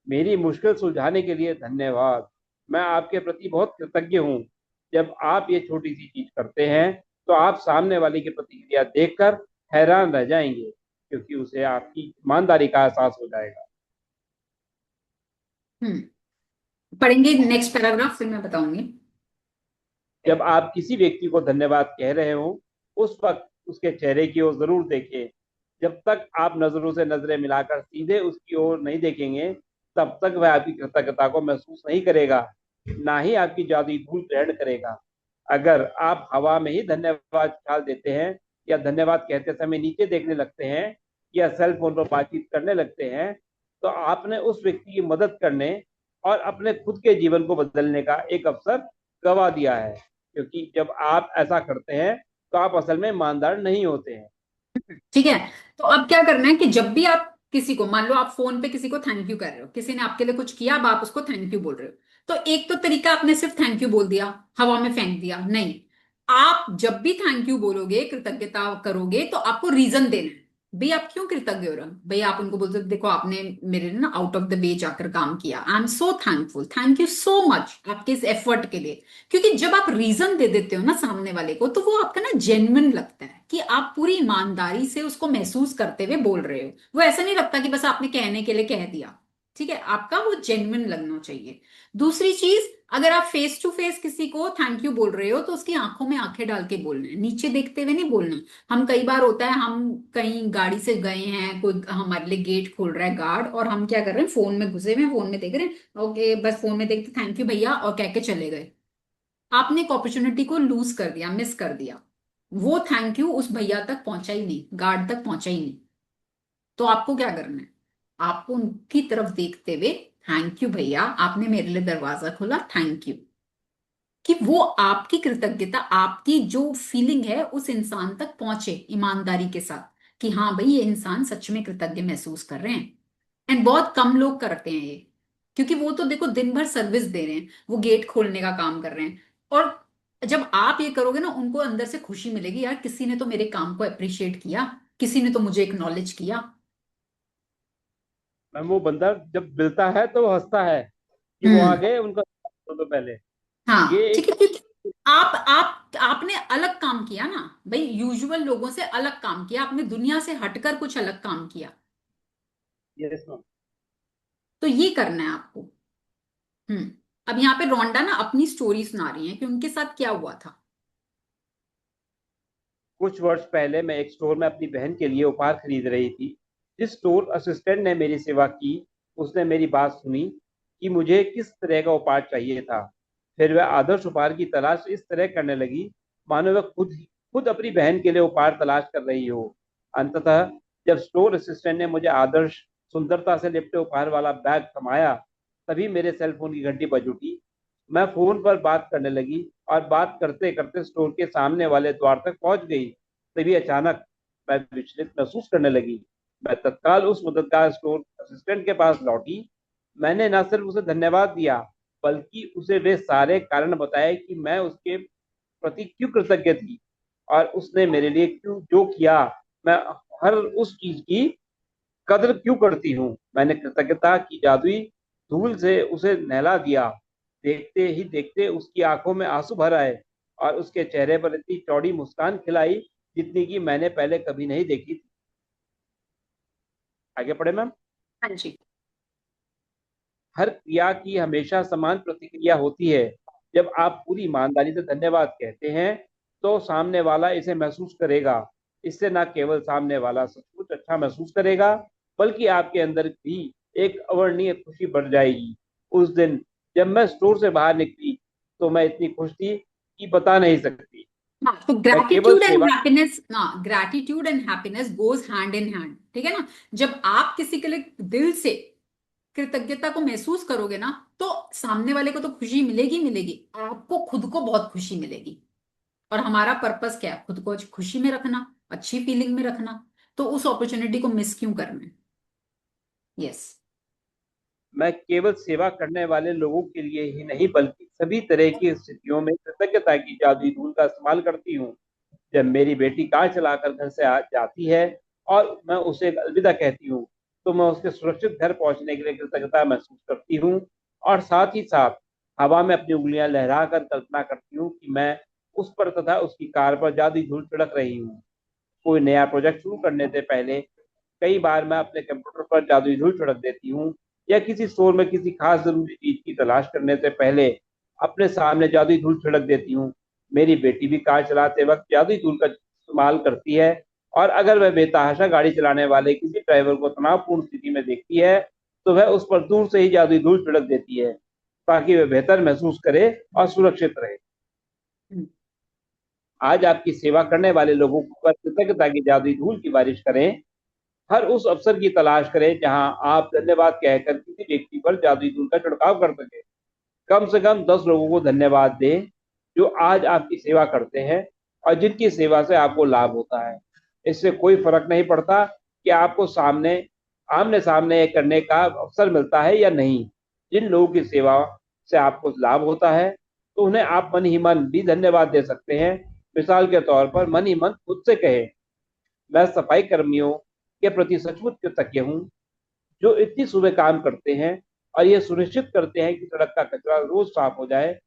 मेरी मुश्किल सुलझाने के लिए धन्यवाद। मैं आपके प्रति बहुत कृतज्ञ हूँ। जब आप ये छोटी सी चीज करते हैं, तो आप सामने वाले की प्रतिक्रिया देखकर हैरान रह जाएंगे, क्योंकि उसे आपकी ईमानदारी का एहसास हो जाएगा। पढ़ेंगे नेक्स्ट पैराग्राफ, फिर मैं बताऊंगी। जब आप किसी व्यक्ति को धन्यवाद कह रहे हो, उस वक्त उसके चेहरे की ओर जरूर देखें। जब तक आप नजरों से नजरें मिलाकर सीधे उसकी ओर नहीं देखेंगे, तब तक वह आपकी कृतज्ञता को महसूस नहीं करेगा, ना ही आपकी जादुई धूल ग्रहण करेगा। अगर आप हवा में ही धन्यवाद डाल देते हैं, या धन्यवाद कहते समय नीचे देखने लगते हैं, या सेल फोन पर बातचीत करने लगते हैं, तो आपने उस व्यक्ति की मदद करने और अपने खुद के जीवन को बदलने का एक अवसर गवा दिया है। क्योंकि जब आप ऐसा करते हैं, तो आप असल में ईमानदार नहीं होते हैं। ठीक है। तो अब क्या करना है कि जब भी आप किसी को, मान लो आप फोन पे किसी को थैंक यू कर रहे हो, किसी ने आपके लिए कुछ किया, अब आप उसको थैंक यू बोल रहे हो। तो एक तो तरीका, आपने सिर्फ थैंक यू बोल दिया, हवा में फेंक दिया, नहीं। आप जब भी थैंक यू बोलोगे, कृतज्ञता करोगे, तो आपको रीजन देना है। भाई आप क्यों कृतज्ञ हो रहे हो? भाई आप उनको बोलते हो, देखो आपने मेरे लिए ना आउट ऑफ द वे जाकर काम किया, I am so thankful, thank you so much आपके इस एफर्ट के लिए। क्योंकि जब आप रीजन दे देते हो ना सामने वाले को, तो वो आपका ना जेन्युइन लगता है, कि आप पूरी ईमानदारी से उसको महसूस करते हुए बोल रहे हो। वो ऐसा नहीं लगता कि बस आपने कहने के लिए कह दिया। ठीक है, आपका वो जेन्युइन लगना चाहिए। दूसरी चीज, अगर आप फेस टू फेस किसी को थैंक यू बोल रहे हो, तो उसकी आंखों में आंखें डाल के बोलना है, नीचे देखते हुए नहीं बोलना। हम कई बार होता है, हम कहीं गाड़ी से गए हैं, कोई हमारे लिए गेट खोल रहा है गार्ड, और हम क्या कर रहे हैं, फोन में घुसे हुए हैं, फोन में देख रहे हैं, ओके बस फोन में देखते थैंक यू भैया और कह के चले गए। आपने एक अपॉर्चुनिटी को लूज कर दिया, मिस कर दिया। वो थैंक यू उस भैया तक पहुंचा ही नहीं, गार्ड तक पहुंचा ही नहीं। तो आपको क्या करना है? आपको उनकी तरफ देखते हुए, थैंक यू भैया, आपने मेरे लिए दरवाजा खोला, थैंक यू। कि वो आपकी कृतज्ञता, आपकी जो फीलिंग है उस इंसान तक पहुंचे ईमानदारी के साथ, कि हाँ भाई ये इंसान सच में कृतज्ञ महसूस कर रहे हैं। एंड बहुत कम लोग करते हैं ये। क्योंकि वो तो देखो दिन भर सर्विस दे रहे हैं, वो गेट खोलने का काम कर रहे हैं। और जब आप ये करोगे ना, उनको अंदर से खुशी मिलेगी, यार किसी ने तो मेरे काम को अप्रिशिएट किया, किसी ने तो मुझे एक्नॉलेज किया। मैम, वो बंदा जब मिलता है तो वो हंसता है कि वो आ हम्म। गए, उनका तो पहले। ये हाँ ठीक एक है, क्योंकि आपने आपने अलग काम किया ना भाई, यूजुअल लोगों से अलग काम किया आपने, दुनिया से हटकर कुछ अलग काम किया। Yes ma'am. तो ये करना है आपको। हम्म। अब यहाँ पे रोंडा ना अपनी स्टोरी सुना रही है कि उनके साथ क्या हुआ था। कुछ वर्ष पहले मैं एक स्टोर में अपनी बहन के लिए उपहार खरीद रही थी। जिस स्टोर असिस्टेंट ने मेरी सेवा की, उसने मेरी बात सुनी कि मुझे किस तरह का उपहार चाहिए था। फिर वह आदर्श उपहार की तलाश इस तरह करने लगी मानो वह खुद अपनी बहन के लिए उपहार तलाश कर रही हो। अंततः जब स्टोर असिस्टेंट ने मुझे आदर्श, सुंदरता से लिपटे उपहार वाला बैग थमाया, तभी मेरे सेल फोन की घंटी बज उठी। मैं फोन पर बात करने लगी और बात करते करते स्टोर के सामने वाले द्वार तक पहुंच गई। तभी अचानक मैं विचलित महसूस करने लगी। मैं तत्काल उस मददगार स्टोर असिस्टेंट के पास लौटी। मैंने न सिर्फ उसे धन्यवाद दिया, बल्कि उसे वे सारे कारण बताए कि मैं उसके प्रति क्यों कृतज्ञ थी और उसने मेरे लिए क्यों जो किया। मैं हर उस चीज की कदर क्यों करती हूँ। मैंने कृतज्ञता की जादुई धूल से उसे नहला दिया। देखते ही देखते उसकी आंखों में आंसू भर आए और उसके चेहरे पर इतनी चौड़ी मुस्कान खिलाई जितनी कि मैंने पहले कभी नहीं देखी थी। आगे पढ़े मैम। हाँ जी। हर क्रिया की हमेशा समान प्रतिक्रिया होती है। जब आप पूरी ईमानदारी से धन्यवाद कहते हैं, तो सामने वाला इसे महसूस करेगा। इससे न केवल सामने वाला सचमुच अच्छा महसूस करेगा, बल्कि आपके अंदर भी एक अवर्णनीय खुशी बढ़ जाएगी। उस दिन जब मैं स्टोर से बाहर निकली, तो मैं इतनी खुश थी कि बता नहीं सकती। हाँ, तो मैं केवल ग्रैटिट्यूड एंड सेवा हैप्पीनेस, हाँ, gratitude and happiness goes hand in hand, ठीक है ना। जब आप किसी के लिए दिल से कृतज्ञता को महसूस करोगे ना, तो सामने वाले को तो खुशी मिलेगी मिलेगी, आपको खुद को बहुत खुशी मिलेगी। और हमारा पर्पस क्या है? खुद को खुशी में रखना, अच्छी फीलिंग में रखना। तो उस अपॉर्चुनिटी को मिस क्यों करना है? यस। मैं केवल सेवा करने वाले लोगों के लिए ही नहीं, बल्कि सभी तरह की स्थितियों में कृतज्ञता की जादुई धूल का इस्तेमाल करती हूँ। जब मेरी बेटी कार चलाकर घर से आ जाती है और मैं उसे अलविदा कहती हूँ, तो मैं उसके सुरक्षित घर पहुंचने के लिए कृतज्ञता महसूस करती हूँ। और साथ ही साथ हवा में अपनी उंगलियां लहराकर कल्पना करती हूँ कि मैं उस पर तथा उसकी कार पर जादुई धूल छिड़क रही हूँ। कोई नया प्रोजेक्ट शुरू करने से पहले कई बार मैं अपने कंप्यूटर पर जादुई धूल छिड़क देती हूँ, या किसी स्टोर में किसी खास जरूरी चीज की तलाश करने से पहले अपने सामने जादुई धूल छिड़क देती हूँ। मेरी बेटी भी कार चलाते वक्त जादुई धूल का इस्तेमाल करती है, और अगर वह बेतहाशा गाड़ी चलाने वाले किसी ड्राइवर को तनावपूर्ण स्थिति में देखती है, तो वह उस पर दूर से ही जादुई धूल छिड़क देती है, ताकि वह बेहतर महसूस करे और सुरक्षित रहे। आज आपकी सेवा करने वाले लोगों पर कृतज्ञता की जादुई धूल की बारिश करें। हर उस अवसर की तलाश करें जहां आप धन्यवाद कहकर किसी व्यक्ति पर जादुई धूल का छिड़काव कर सके। कम से कम 10 लोगों को धन्यवाद दें जो आज आपकी सेवा करते हैं और जिनकी सेवा से आपको लाभ होता है। इससे कोई फर्क नहीं पड़ता कि आपको आमने सामने करने का अवसर मिलता है या नहीं। जिन लोगों की सेवा से आपको लाभ होता है, तो उन्हें आप मन ही मन भी धन्यवाद दे सकते हैं। मिसाल के तौर पर मन ही मन खुद से कहें, मैं सफाई कर्मियों के प्रति सचमुच कृतज्ञ हूँ, जो इतनी सुबह काम करते हैं और ये सुनिश्चित करते हैं कि सड़क का कचरा रोज साफ हो जाए।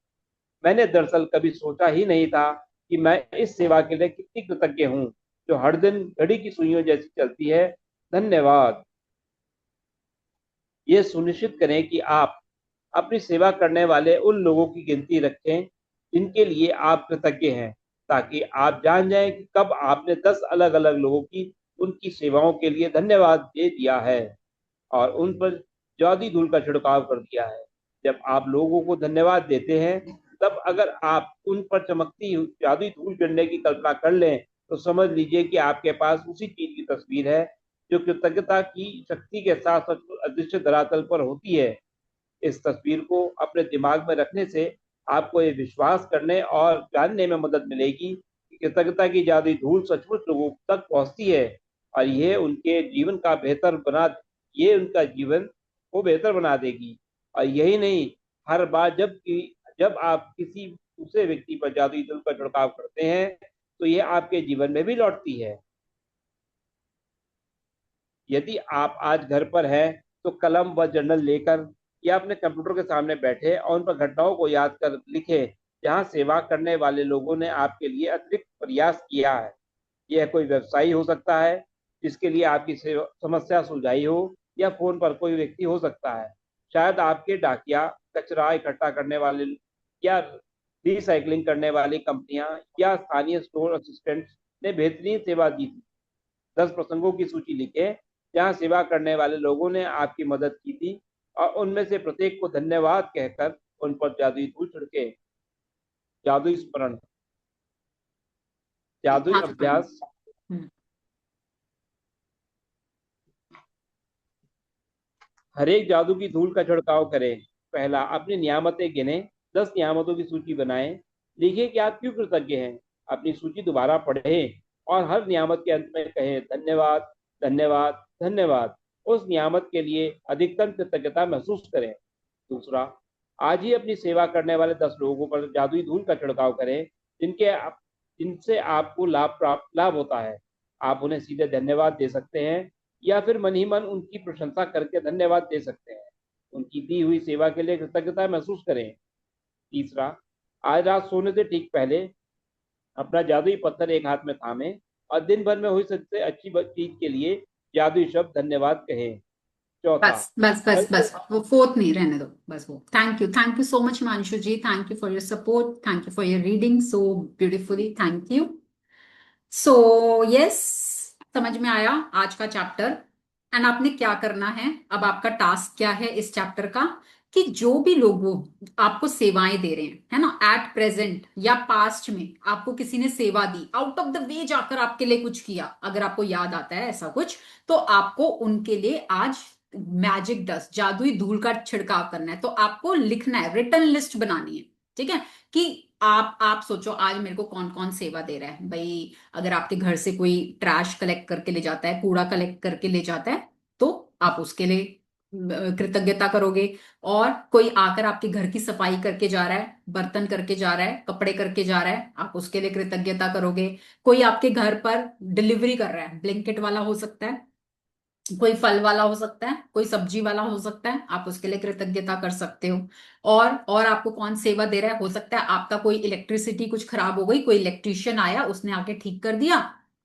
मैंने दरअसल कभी सोचा ही नहीं था कि मैं इस सेवा के लिए कितनी कृतज्ञ हूँ, जो हर दिन घड़ी की सुइयों जैसी चलती है। धन्यवाद। ये सुनिश्चित करें कि आप अपनी सेवा करने वाले उन लोगों की गिनती रखें जिनके लिए आप कृतज्ञ हैं, ताकि आप जान जाएं कि कब आपने 10 अलग अलग लोगों की उनकी सेवाओं के लिए धन्यवाद दे दिया है और उन पर जादुई धूल का छिड़काव कर दिया है। जब आप लोगों को धन्यवाद देते हैं, तब अगर आप उन पर चमकती जादुई धूल गिरने की कल्पना कर लें, तो समझ लीजिए कि आपके पास उसी चीज की तस्वीर है जो कृतज्ञता की शक्ति के साथ साथ अदृश्य धरातल पर होती है। इस तस्वीर को अपने दिमाग में रखने से आपको ये विश्वास करने और जानने में मदद मिलेगी कि कृतज्ञता की जादुई धूल सचमुच लोगों तक पहुंचती है और ये उनका जीवन को बेहतर बना देगी। और यही नहीं, हर बार जब आप किसी दूसरे व्यक्ति पर जादुई धूल का छिड़काव करते हैं, तो ये आपके जीवन में भी लौटती है। यदि आप आज घर पर हैं, तो कलम व जर्नल लेकर या अपने कंप्यूटर के सामने बैठे और उन पर घटनाओं को याद कर लिखें जहां सेवा करने वाले लोगों ने आपके लिए अतिरिक्त प्रयास किया है। यह कोई व्यवसायी हो सकता है जिसके लिए आपकी समस्या सुलझाई हो, या फोन पर कोई व्यक्ति हो सकता है, शायद आपके डाकिया, कचरा इकट्ठा करने वाले, या रिसाइकलिंग करने वाली कंपनियां, या स्थानीय स्टोर असिस्टेंट ने बेहतरीन सेवा दी थी। 10 प्रसंगों की सूची लिखें जहां सेवा करने वाले लोगों ने आपकी मदद की थी, और उनमें से प्रत्येक को धन्यवाद कहकर उन पर जादुई धूल छिड़के। जादुई स्मरण, जादुई हाँ स्मरण। अभ्यास। हम्म। हर एक जादू की धूल का छिड़काव करें। पहला, अपनी नियामतें गिने। 10 नियामतों की सूची बनाएं। लिखिए कि आप क्यों कृतज्ञ हैं। अपनी सूची दोबारा पढ़ें और हर नियामत के अंत में कहें धन्यवाद, धन्यवाद, धन्यवाद। उस नियामत के लिए अधिकतम कृतज्ञता महसूस करें। दूसरा, आज ही अपनी सेवा करने वाले 10 लोगों पर जादुई धूल का छिड़काव करें जिनसे आपको लाभ होता है। आप उन्हें सीधे धन्यवाद दे सकते हैं, या फिर मन ही मन उनकी प्रशंसा करके धन्यवाद दे सकते हैं। उनकी दी हुई सेवा के लिए कृतज्ञता महसूस करें। तीसरा, आज रात सोने से ठीक पहले अपना जादुई पत्थर एक हाथ में थामें और दिन भर में हुई सबसे अच्छी चीज के लिए जादुई शब्द धन्यवाद कहें। चौथा, बस बस कल बस को बस, वो फोर्थ नहीं, रहने दो बस वो। Thank you so much Himanshu ji, thank you for your support, thank you for your reading so beautifully, thank you. So yes, समझ में आया आज का चैप्टर। एंड आपने क्या करना है, अब आपका टास्क क्या है इस चैप्टर का, कि जो भी लोग वो आपको सेवाएं दे रहे हैं, है ना, एट प्रेजेंट या पास्ट में आपको किसी ने सेवा दी, आउट ऑफ द वे जाकर आपके लिए कुछ किया, अगर आपको याद आता है ऐसा कुछ, तो आपको उनके लिए आज मैजिक डस्ट, जादुई धूल का छिड़काव करना है। तो आपको लिखना है, रिटर्न लिस्ट बनानी है, ठीक है, कि आप सोचो आज मेरे को कौन कौन सेवा दे रहा है भाई। अगर आपके घर से कोई ट्रैश कलेक्ट करके ले जाता है, कूड़ा कलेक्ट करके ले जाता है, तो आप उसके लिए कृतज्ञता करोगे। और कोई आकर आपके घर की सफाई करके जा रहा है, बर्तन करके जा रहा है, कपड़े करके जा रहा है, आप उसके लिए कृतज्ञता करोगे। कोई आपके घर पर डिलीवरी कर रहा है, ब्लिंकिट वाला हो सकता है, कोई फल वाला हो सकता है, कोई सब्जी वाला हो सकता है, आप उसके लिए कृतज्ञता कर सकते हो। और आपको कौन सेवा दे रहा है, हो सकता है आपका कोई इलेक्ट्रिसिटी कुछ खराब हो गई, कोई इलेक्ट्रिशियन आया, उसने आके ठीक कर दिया,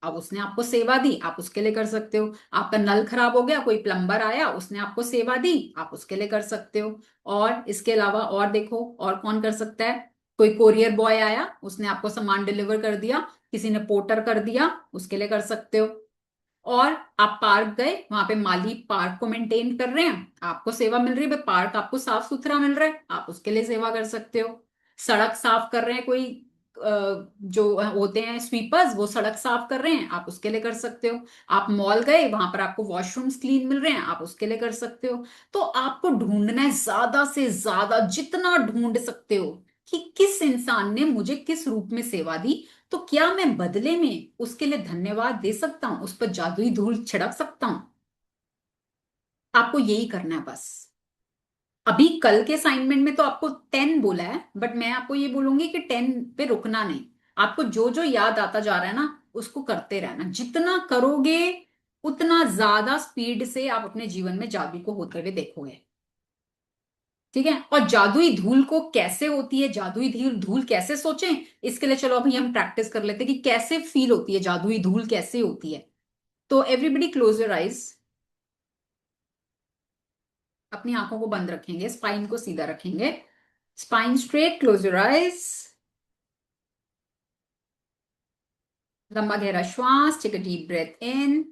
अब उसने आपको सेवा दी, आप उसके लिए कर सकते हो। आपका नल खराब हो गया, कोई प्लम्बर आया, उसने आपको सेवा दी, आप उसके लिए कर सकते हो। और इसके अलावा और देखो और कौन कर सकता है, कोई कोरियर बॉय आया, उसने आपको सामान डिलीवर कर दिया, किसी ने पोर्टर कर दिया, उसके लिए कर सकते हो। और आप पार्क गए, वहां पे माली पार्क को मेंटेन कर रहे हैं, आपको सेवा मिल रही है भाई, पार्क आपको साफ सुथरा मिल रहा है, आप उसके लिए सेवा कर सकते हो। सड़क साफ कर रहे हैं कोई, जो होते हैं स्वीपर्स, वो सड़क साफ कर रहे हैं, आप उसके लिए कर सकते हो। आप मॉल गए, वहां पर आपको वॉशरूम्स क्लीन मिल रहे हैं, आप उसके लिए कर सकते हो। तो आपको ढूंढना है ज्यादा से ज्यादा, जितना ढूंढ सकते हो, कि किस इंसान ने मुझे किस रूप में सेवा दी, तो क्या मैं बदले में उसके लिए धन्यवाद दे सकता हूं, उस पर जादुई धूल छिड़क सकता हूं। आपको यही करना है बस। अभी कल के असाइनमेंट में तो आपको 10 बोला है, बट मैं आपको ये बोलूंगी कि 10 पे रुकना नहीं। आपको जो जो याद आता जा रहा है ना, उसको करते रहना। जितना करोगे उतना ज्यादा स्पीड से आप अपने जीवन में जादू को होते हुए देखोगे, ठीक है। और जादुई धूल को कैसे होती है, जादुई धूल धूल कैसे सोचें, इसके लिए चलो अभी हम प्रैक्टिस कर लेते हैं कि कैसे फील होती है जादुई धूल, कैसे होती है। तो एवरीबडी क्लोज योर आइज, अपनी आंखों को बंद रखेंगे, स्पाइन को सीधा रखेंगे, spine straight, close your eyes. लंबा गहरा श्वास, take a deep breath in,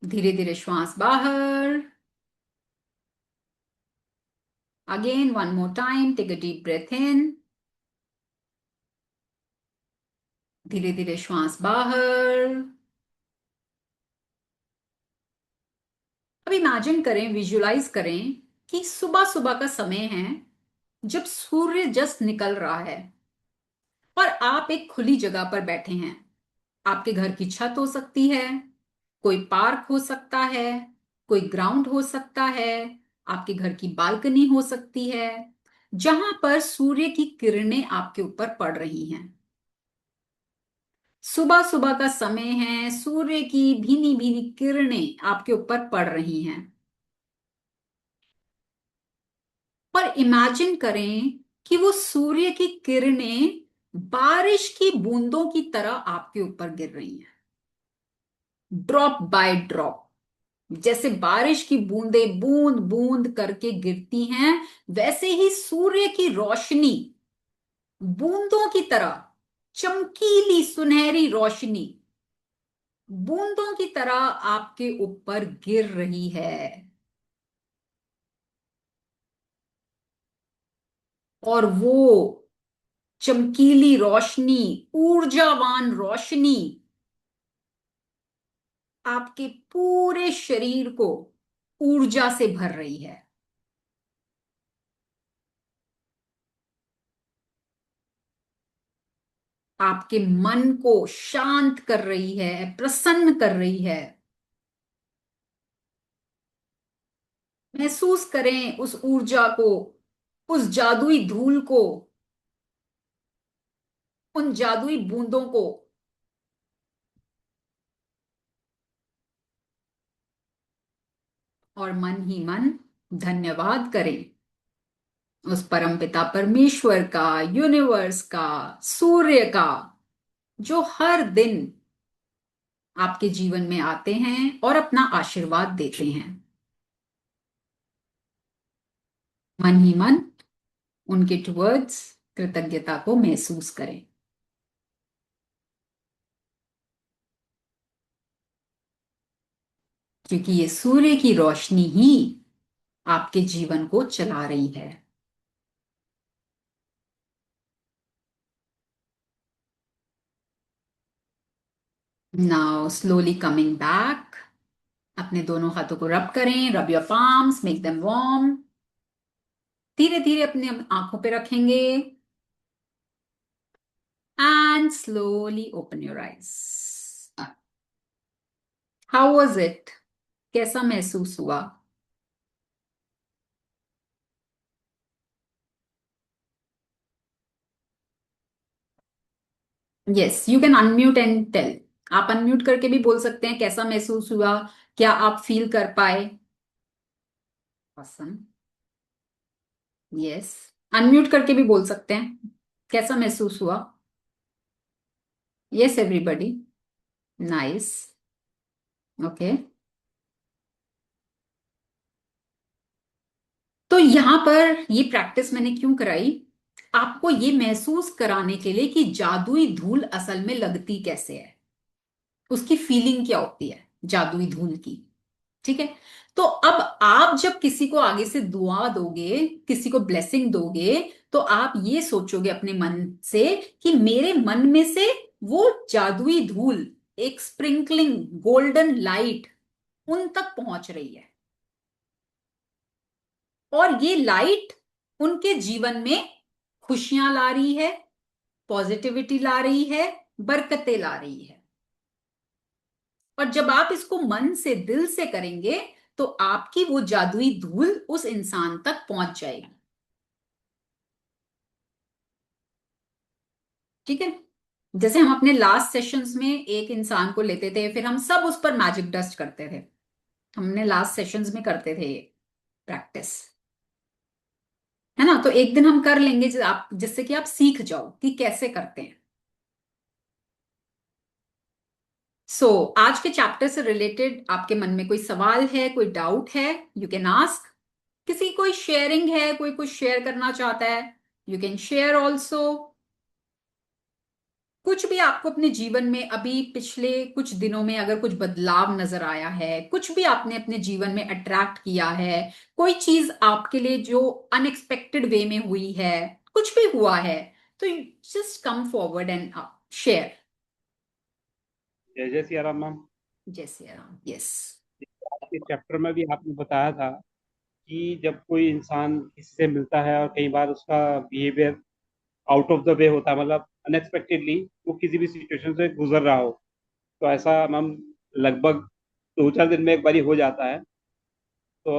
धीरे धीरे श्वास बाहर। Again one more time, take a deep breath in, धीरे धीरे श्वास बाहर। अब इमेजिन करें, विजुलाइज करें कि सुबह सुबह का समय है, जब सूर्य जस्ट निकल रहा है, और आप एक खुली जगह पर बैठे हैं। आपके घर की छत हो सकती है, कोई पार्क हो सकता है, कोई ग्राउंड हो सकता है, आपके घर की बालकनी हो सकती है, जहां पर सूर्य की किरणें आपके ऊपर पड़ रही हैं। सुबह सुबह का समय है, सूर्य की भीनी भीनी किरणें आपके ऊपर पड़ रही हैं। और इमेजिन करें कि वो सूर्य की किरणें बारिश की बूंदों की तरह आपके ऊपर गिर रही हैं, ड्रॉप बाय ड्रॉप। जैसे बारिश की बूंदें बूंद बूंद करके गिरती हैं, वैसे ही सूर्य की रोशनी बूंदों की तरह, चमकीली सुनहरी रोशनी बूंदों की तरह आपके ऊपर गिर रही है। और वो चमकीली रोशनी, ऊर्जावान रोशनी आपके पूरे शरीर को ऊर्जा से भर रही है, आपके मन को शांत कर रही है, प्रसन्न कर रही है। महसूस करें उस ऊर्जा को, उस जादुई धूल को, उन जादुई बूंदों को। और मन ही मन धन्यवाद करें उस परमपिता परमेश्वर का, यूनिवर्स का, सूर्य का, जो हर दिन आपके जीवन में आते हैं और अपना आशीर्वाद देते हैं। मन ही मन उनके टुवर्ड्स कृतज्ञता को महसूस करें। क्योंकि ये सूर्य की रोशनी ही आपके जीवन को चला रही है। नाउ स्लोली कमिंग बैक, अपने दोनों हाथों को रब करें, rub your palms, make them warm. धीरे धीरे अपने आंखों पे रखेंगे and slowly open your eyes. How was it? कैसा महसूस हुआ? Yes, you can unmute and tell. आप अनम्यूट करके भी बोल सकते हैं कैसा महसूस हुआ, क्या आप फील कर पाए। ऑसम। यस, अनम्यूट करके भी बोल सकते हैं कैसा महसूस हुआ। Yes everybody. नाइस। ओके। तो यहां पर ये प्रैक्टिस मैंने क्यों कराई, आपको ये महसूस कराने के लिए कि जादुई धूल असल में लगती कैसे है, उसकी फीलिंग क्या होती है जादुई धूल की। ठीक है। तो अब आप जब किसी को आगे से दुआ दोगे, किसी को ब्लेसिंग दोगे, तो आप ये सोचोगे अपने मन से कि मेरे मन में से वो जादुई धूल, एक स्प्रिंकलिंग गोल्डन लाइट उन तक पहुंच रही है, और ये लाइट उनके जीवन में खुशियां ला रही है, पॉजिटिविटी ला रही है, बरकतें ला रही है। और जब आप इसको मन से, दिल से करेंगे, तो आपकी वो जादुई धूल उस इंसान तक पहुंच जाएगी। ठीक है। जैसे हम अपने लास्ट सेशंस में एक इंसान को लेते थे, फिर हम सब उस पर मैजिक डस्ट करते थे। हमने लास्ट सेशंस में करते थे ये प्रैक्टिस, है ना। तो एक दिन हम कर लेंगे आप, जिससे कि आप सीख जाओ कि कैसे करते हैं। आज के चैप्टर से रिलेटेड आपके मन में कोई सवाल है, कोई डाउट है, यू कैन आस्क। किसी की कोई शेयरिंग है, कोई कुछ शेयर करना चाहता है, यू कैन शेयर ऑल्सो। कुछ भी आपको अपने जीवन में अभी पिछले कुछ दिनों में अगर कुछ बदलाव नजर आया है, कुछ भी आपने अपने जीवन में अट्रैक्ट किया है, कोई चीज आपके लिए जो अनएक्सपेक्टेड वे में हुई है, कुछ भी हुआ है, तो just come forward and share. जय जय सिया राम मैम। जैसे आराम। यस। आपके चैप्टर में भी आपने बताया था कि जब कोई इंसान किसी से मिलता है और कई बार उसका behaviour out of the way होता है, मतलब अनएक्सपेक्टेडली वो किसी भी सिचुएशन से गुजर रहा हो, तो ऐसा मैम लगभग 2-4 दिन में एक बारी हो जाता है। तो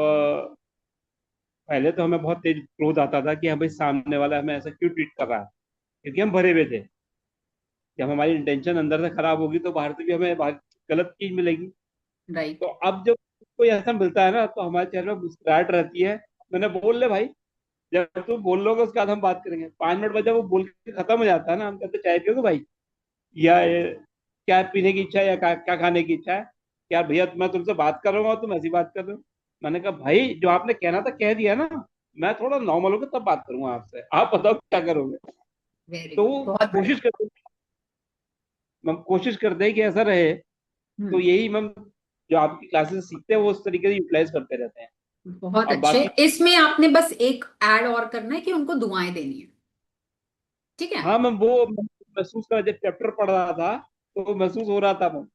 पहले तो हमें बहुत तेज क्रोध आता था कि हाँ भाई, सामने वाला हमें ऐसा क्यों ट्रीट कर रहा है, क्योंकि हम भरे हुए थे। जब हमारी इंटेंशन अंदर से खराब होगी तो बाहर से भी हमें बाहर गलत चीज मिलेगी। तो राइट। अब जब कोई ऐसा मिलता है ना, तो हमारे चेहरे में मुस्कुराहट रहती है। मैंने बोल ले भाई, जब तुम बोल लोगे उसके बाद हम बात करेंगे। 5 मिनट बाद जब वो बोल के खत्म हो जाता है ना, हम कहते चाय पियोगे भाई, या क्या पीने की इच्छा है, या क्या खाने की इच्छा है? क्या भैया मैं तुमसे बात कर रहा हूँ और तुम ऐसी बात कर रहे हो? मैंने कहा भाई जो आपने कहना था कह दिया ना, मैं थोड़ा नॉर्मल होकर तब बात करूंगा आपसे, आप बताओ क्या करोगे। वेरी तो गुड, बहुत बढ़िया। कोशिश करते हम कोशिश करते हैं कि ऐसा रहे। तो हम्म। यही हम जो आपकी क्लासेस सीखते हैं वो उस तरीके से यूटिलाइज करते रहते हैं। बहुत अब अच्छे। बाकी, इसमें आपने बस एक ऐड और करना है कि उनको दुआएं देनी है। ठीक है। हाँ मैम, वो मैं महसूस करा जब चैप्टर पढ़ रहा था तो महसूस हो रहा था मैम।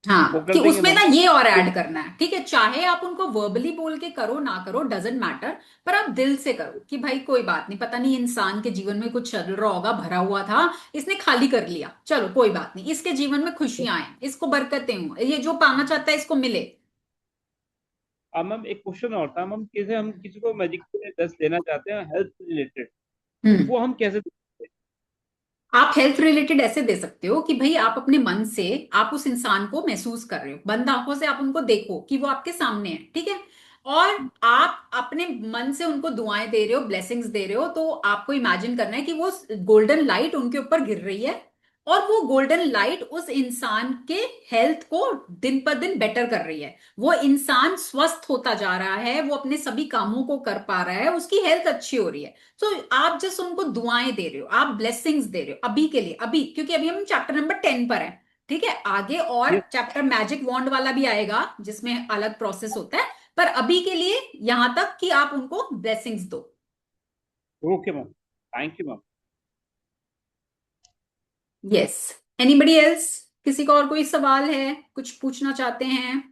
वो हाँ, कि कर देंगे उसमें मैम। ना ये और ऐड करना है। ठीक है, चाहे आप उनको वर्बली बोल के करो ना करो, डजेंट मैटर, पर आप दिल से करो कि भाई कोई बात नहीं, पता नहीं इंसान के जीवन में कुछ चल रहा होगा, भरा हुआ था, इसने खाली कर लिया, चलो कोई बात नहीं, इसके जीवन में खुशियां आए, इसको बरकतें हों, ये जो पाना चाहता है इसको मिले। अब मैम एक क्वेश्चन और था मैम, कैसे हम किसी को मैजिक से 10 देना चाहते हैं हेल्थ रिलेटेड, तो हम्म। वो हम कैसे दे सकते हैं? आप हेल्थ रिलेटेड ऐसे दे सकते हो कि भाई आप अपने मन से आप उस इंसान को महसूस कर रहे हो, बंद आंखों से आप उनको देखो कि वो आपके सामने है, ठीक है, और आप अपने मन से उनको दुआएं दे रहे हो, ब्लेसिंग्स दे रहे हो, तो आपको इमेजिन करना है कि वो गोल्डन लाइट उनके ऊपर गिर रही है, और वो गोल्डन लाइट उस इंसान के हेल्थ को दिन पर दिन बेटर कर रही है, वो इंसान स्वस्थ होता जा रहा है, वो अपने सभी कामों को कर पा रहा है, उसकी हेल्थ अच्छी हो रही है। तो आप जस्ट उनको दुआएं दे रहे हो, आप ब्लेसिंग्स दे रहे हो अभी के लिए, अभी, क्योंकि अभी हम चैप्टर नंबर 10 पर है। ठीक है, आगे और ये चैप्टर मैजिक वॉन्ड वाला भी आएगा जिसमें अलग प्रोसेस होता है, पर अभी के लिए यहां तक कि आप उनको ब्लेसिंग्स दो। Okay ma'am, thank you ma'am. Yes. Anybody else? किसी का और कोई सवाल है, कुछ पूछना चाहते हैं?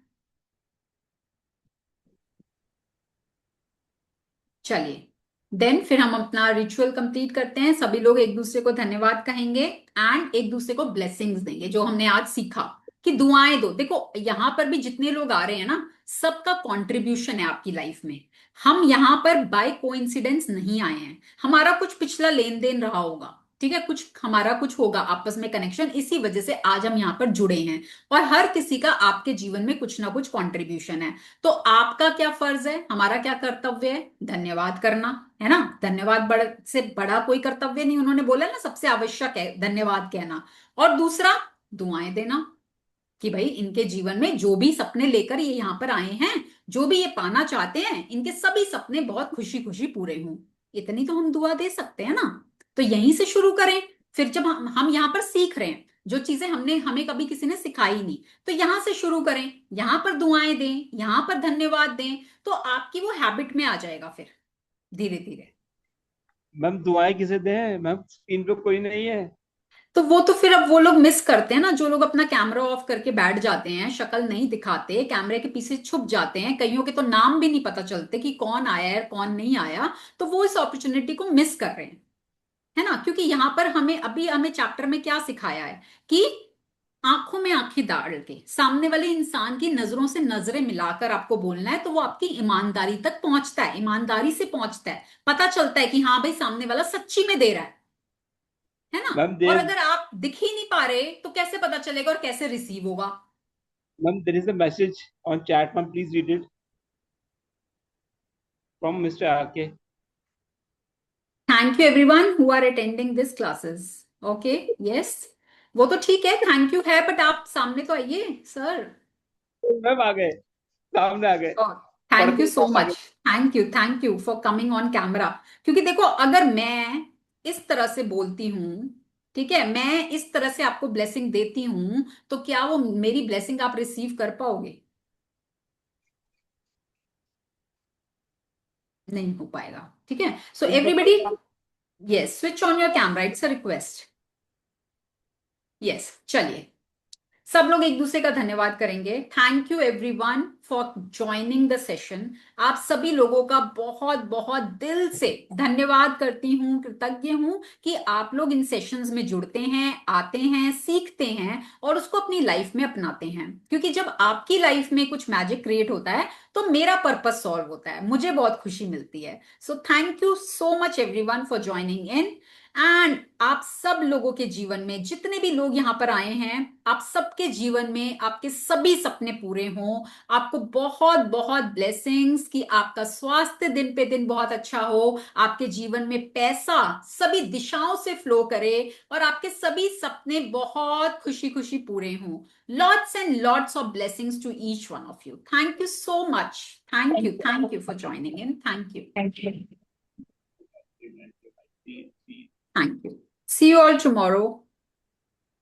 चलिए, देन फिर हम अपना रिचुअल कंप्लीट करते हैं। सभी लोग एक दूसरे को धन्यवाद कहेंगे एंड एक दूसरे को ब्लेसिंग्स देंगे, जो हमने आज सीखा कि दुआएं दो। देखो यहां पर भी जितने लोग आ रहे हैं ना, सबका कंट्रीब्यूशन है आपकी लाइफ में। हम यहां पर बाय कोइंसिडेंस नहीं आए हैं, हमारा कुछ पिछला लेन देन रहा होगा, ठीक है, कुछ हमारा कुछ होगा आपस में कनेक्शन, इसी वजह से आज हम यहाँ पर जुड़े हैं। और हर किसी का आपके जीवन में कुछ ना कुछ कंट्रीब्यूशन है। तो आपका क्या फर्ज है, हमारा क्या कर्तव्य है? धन्यवाद करना, है ना। धन्यवाद से बड़ा कोई कर्तव्य नहीं, उन्होंने बोला ना सबसे आवश्यक है धन्यवाद कहना। और दूसरा, दुआएं देना कि भाई इनके जीवन में जो भी सपने लेकर ये यहाँ पर आए हैं, जो भी ये पाना चाहते हैं, इनके सभी सपने बहुत खुशी खुशी पूरे हों। इतनी तो हम दुआ दे सकते हैं ना। तो यहीं से शुरू करें। फिर जब हम यहाँ पर सीख रहे हैं जो चीजें हमने हमें कभी किसी ने सिखाई नहीं, तो यहां से शुरू करें, यहां पर दुआएं दें, यहां पर धन्यवाद दें, तो आपकी वो हैबिट में आ जाएगा फिर धीरे धीरे। मैम दुआएं किसे दें मैम, स्क्रीन पे कोई नहीं है। तो वो तो फिर अब वो लोग मिस करते हैं ना, जो लोग अपना कैमरा ऑफ करके बैठ जाते हैं, शक्ल नहीं दिखाते, कैमरे के पीछे छुप जाते हैं, कईयों के तो नाम भी नहीं पता चलते कि कौन आया है कौन नहीं आया, तो वो इस अपॉर्चुनिटी को मिस कर रहे हैं, है ना। क्योंकि यहाँ पर हमें चैप्टर में क्या सिखाया है कि आंखों में आंखें डाल के सामने वाले इंसान की नजरों से नजरें मिलाकर आपको बोलना है, तो वो आपकी ईमानदारी तक पहुंचता है, ईमानदारी से पहुंचता है, पता चलता है कि हाँ भाई सामने वाला सच्ची में दे रहा है ना। मैम और देर अगर आप दिख ही नहीं पा रहे तो कैसे पता चलेगा और कैसे रिसीव होगा? Ma'am there is a message on chat ma'am, please read it from mister आके। Thank you everyone who are attending this classes. Okay. Yes, वो तो ठीक है, थैंक यू है, बट आप सामने तो आइए सर। मैम आ गए, सामने आ गए, थैंक यू पढ़ते सो हुए आ मच। गए। Thank you for coming on camera. क्योंकि देखो अगर मैं इस तरह से बोलती हूँ, ठीक है, मैं इस तरह से आपको ब्लेसिंग देती हूं, तो क्या वो मेरी ब्लेसिंग आप रिसीव कर पाओगे? नहीं हो पाएगा। ठीक है, सो इन एवरीबडी, सब yes, switch on your camera, it's a request. Yes, चलिए, सब लोग एक दूसरे का धन्यवाद करेंगे। Thank you everyone for joining the session. आप सभी लोगों का बहुत बहुत दिल से धन्यवाद करती हूँ, कृतज्ञ हूँ कि आप लोग इन सेशंस में जुड़ते हैं, आते हैं, सीखते हैं और उसको अपनी लाइफ में अपनाते हैं। क्योंकि जब आपकी लाइफ में कुछ मैजिक क्रिएट होता है तो मेरा पर्पस सॉल्व होता है, मुझे बहुत खुशी मिलती है। So thank you so much everyone for joining in. And आप सब लोगों के जीवन में, जितने भी लोग यहाँ पर आए हैं, आप सबके जीवन में आपके सभी सपने पूरे हों। आपको बहुत बहुत ब्लेसिंग्स कि आपका स्वास्थ्य दिन पे दिन बहुत अच्छा हो, आपके जीवन में पैसा सभी दिशाओं से फ्लो करे और आपके सभी सपने बहुत खुशी खुशी पूरे हों। Lots and lots of blessings to each one of you. Thank you so much. Thank you for joining in. Thank you. Thank you. Thank you. See you all tomorrow.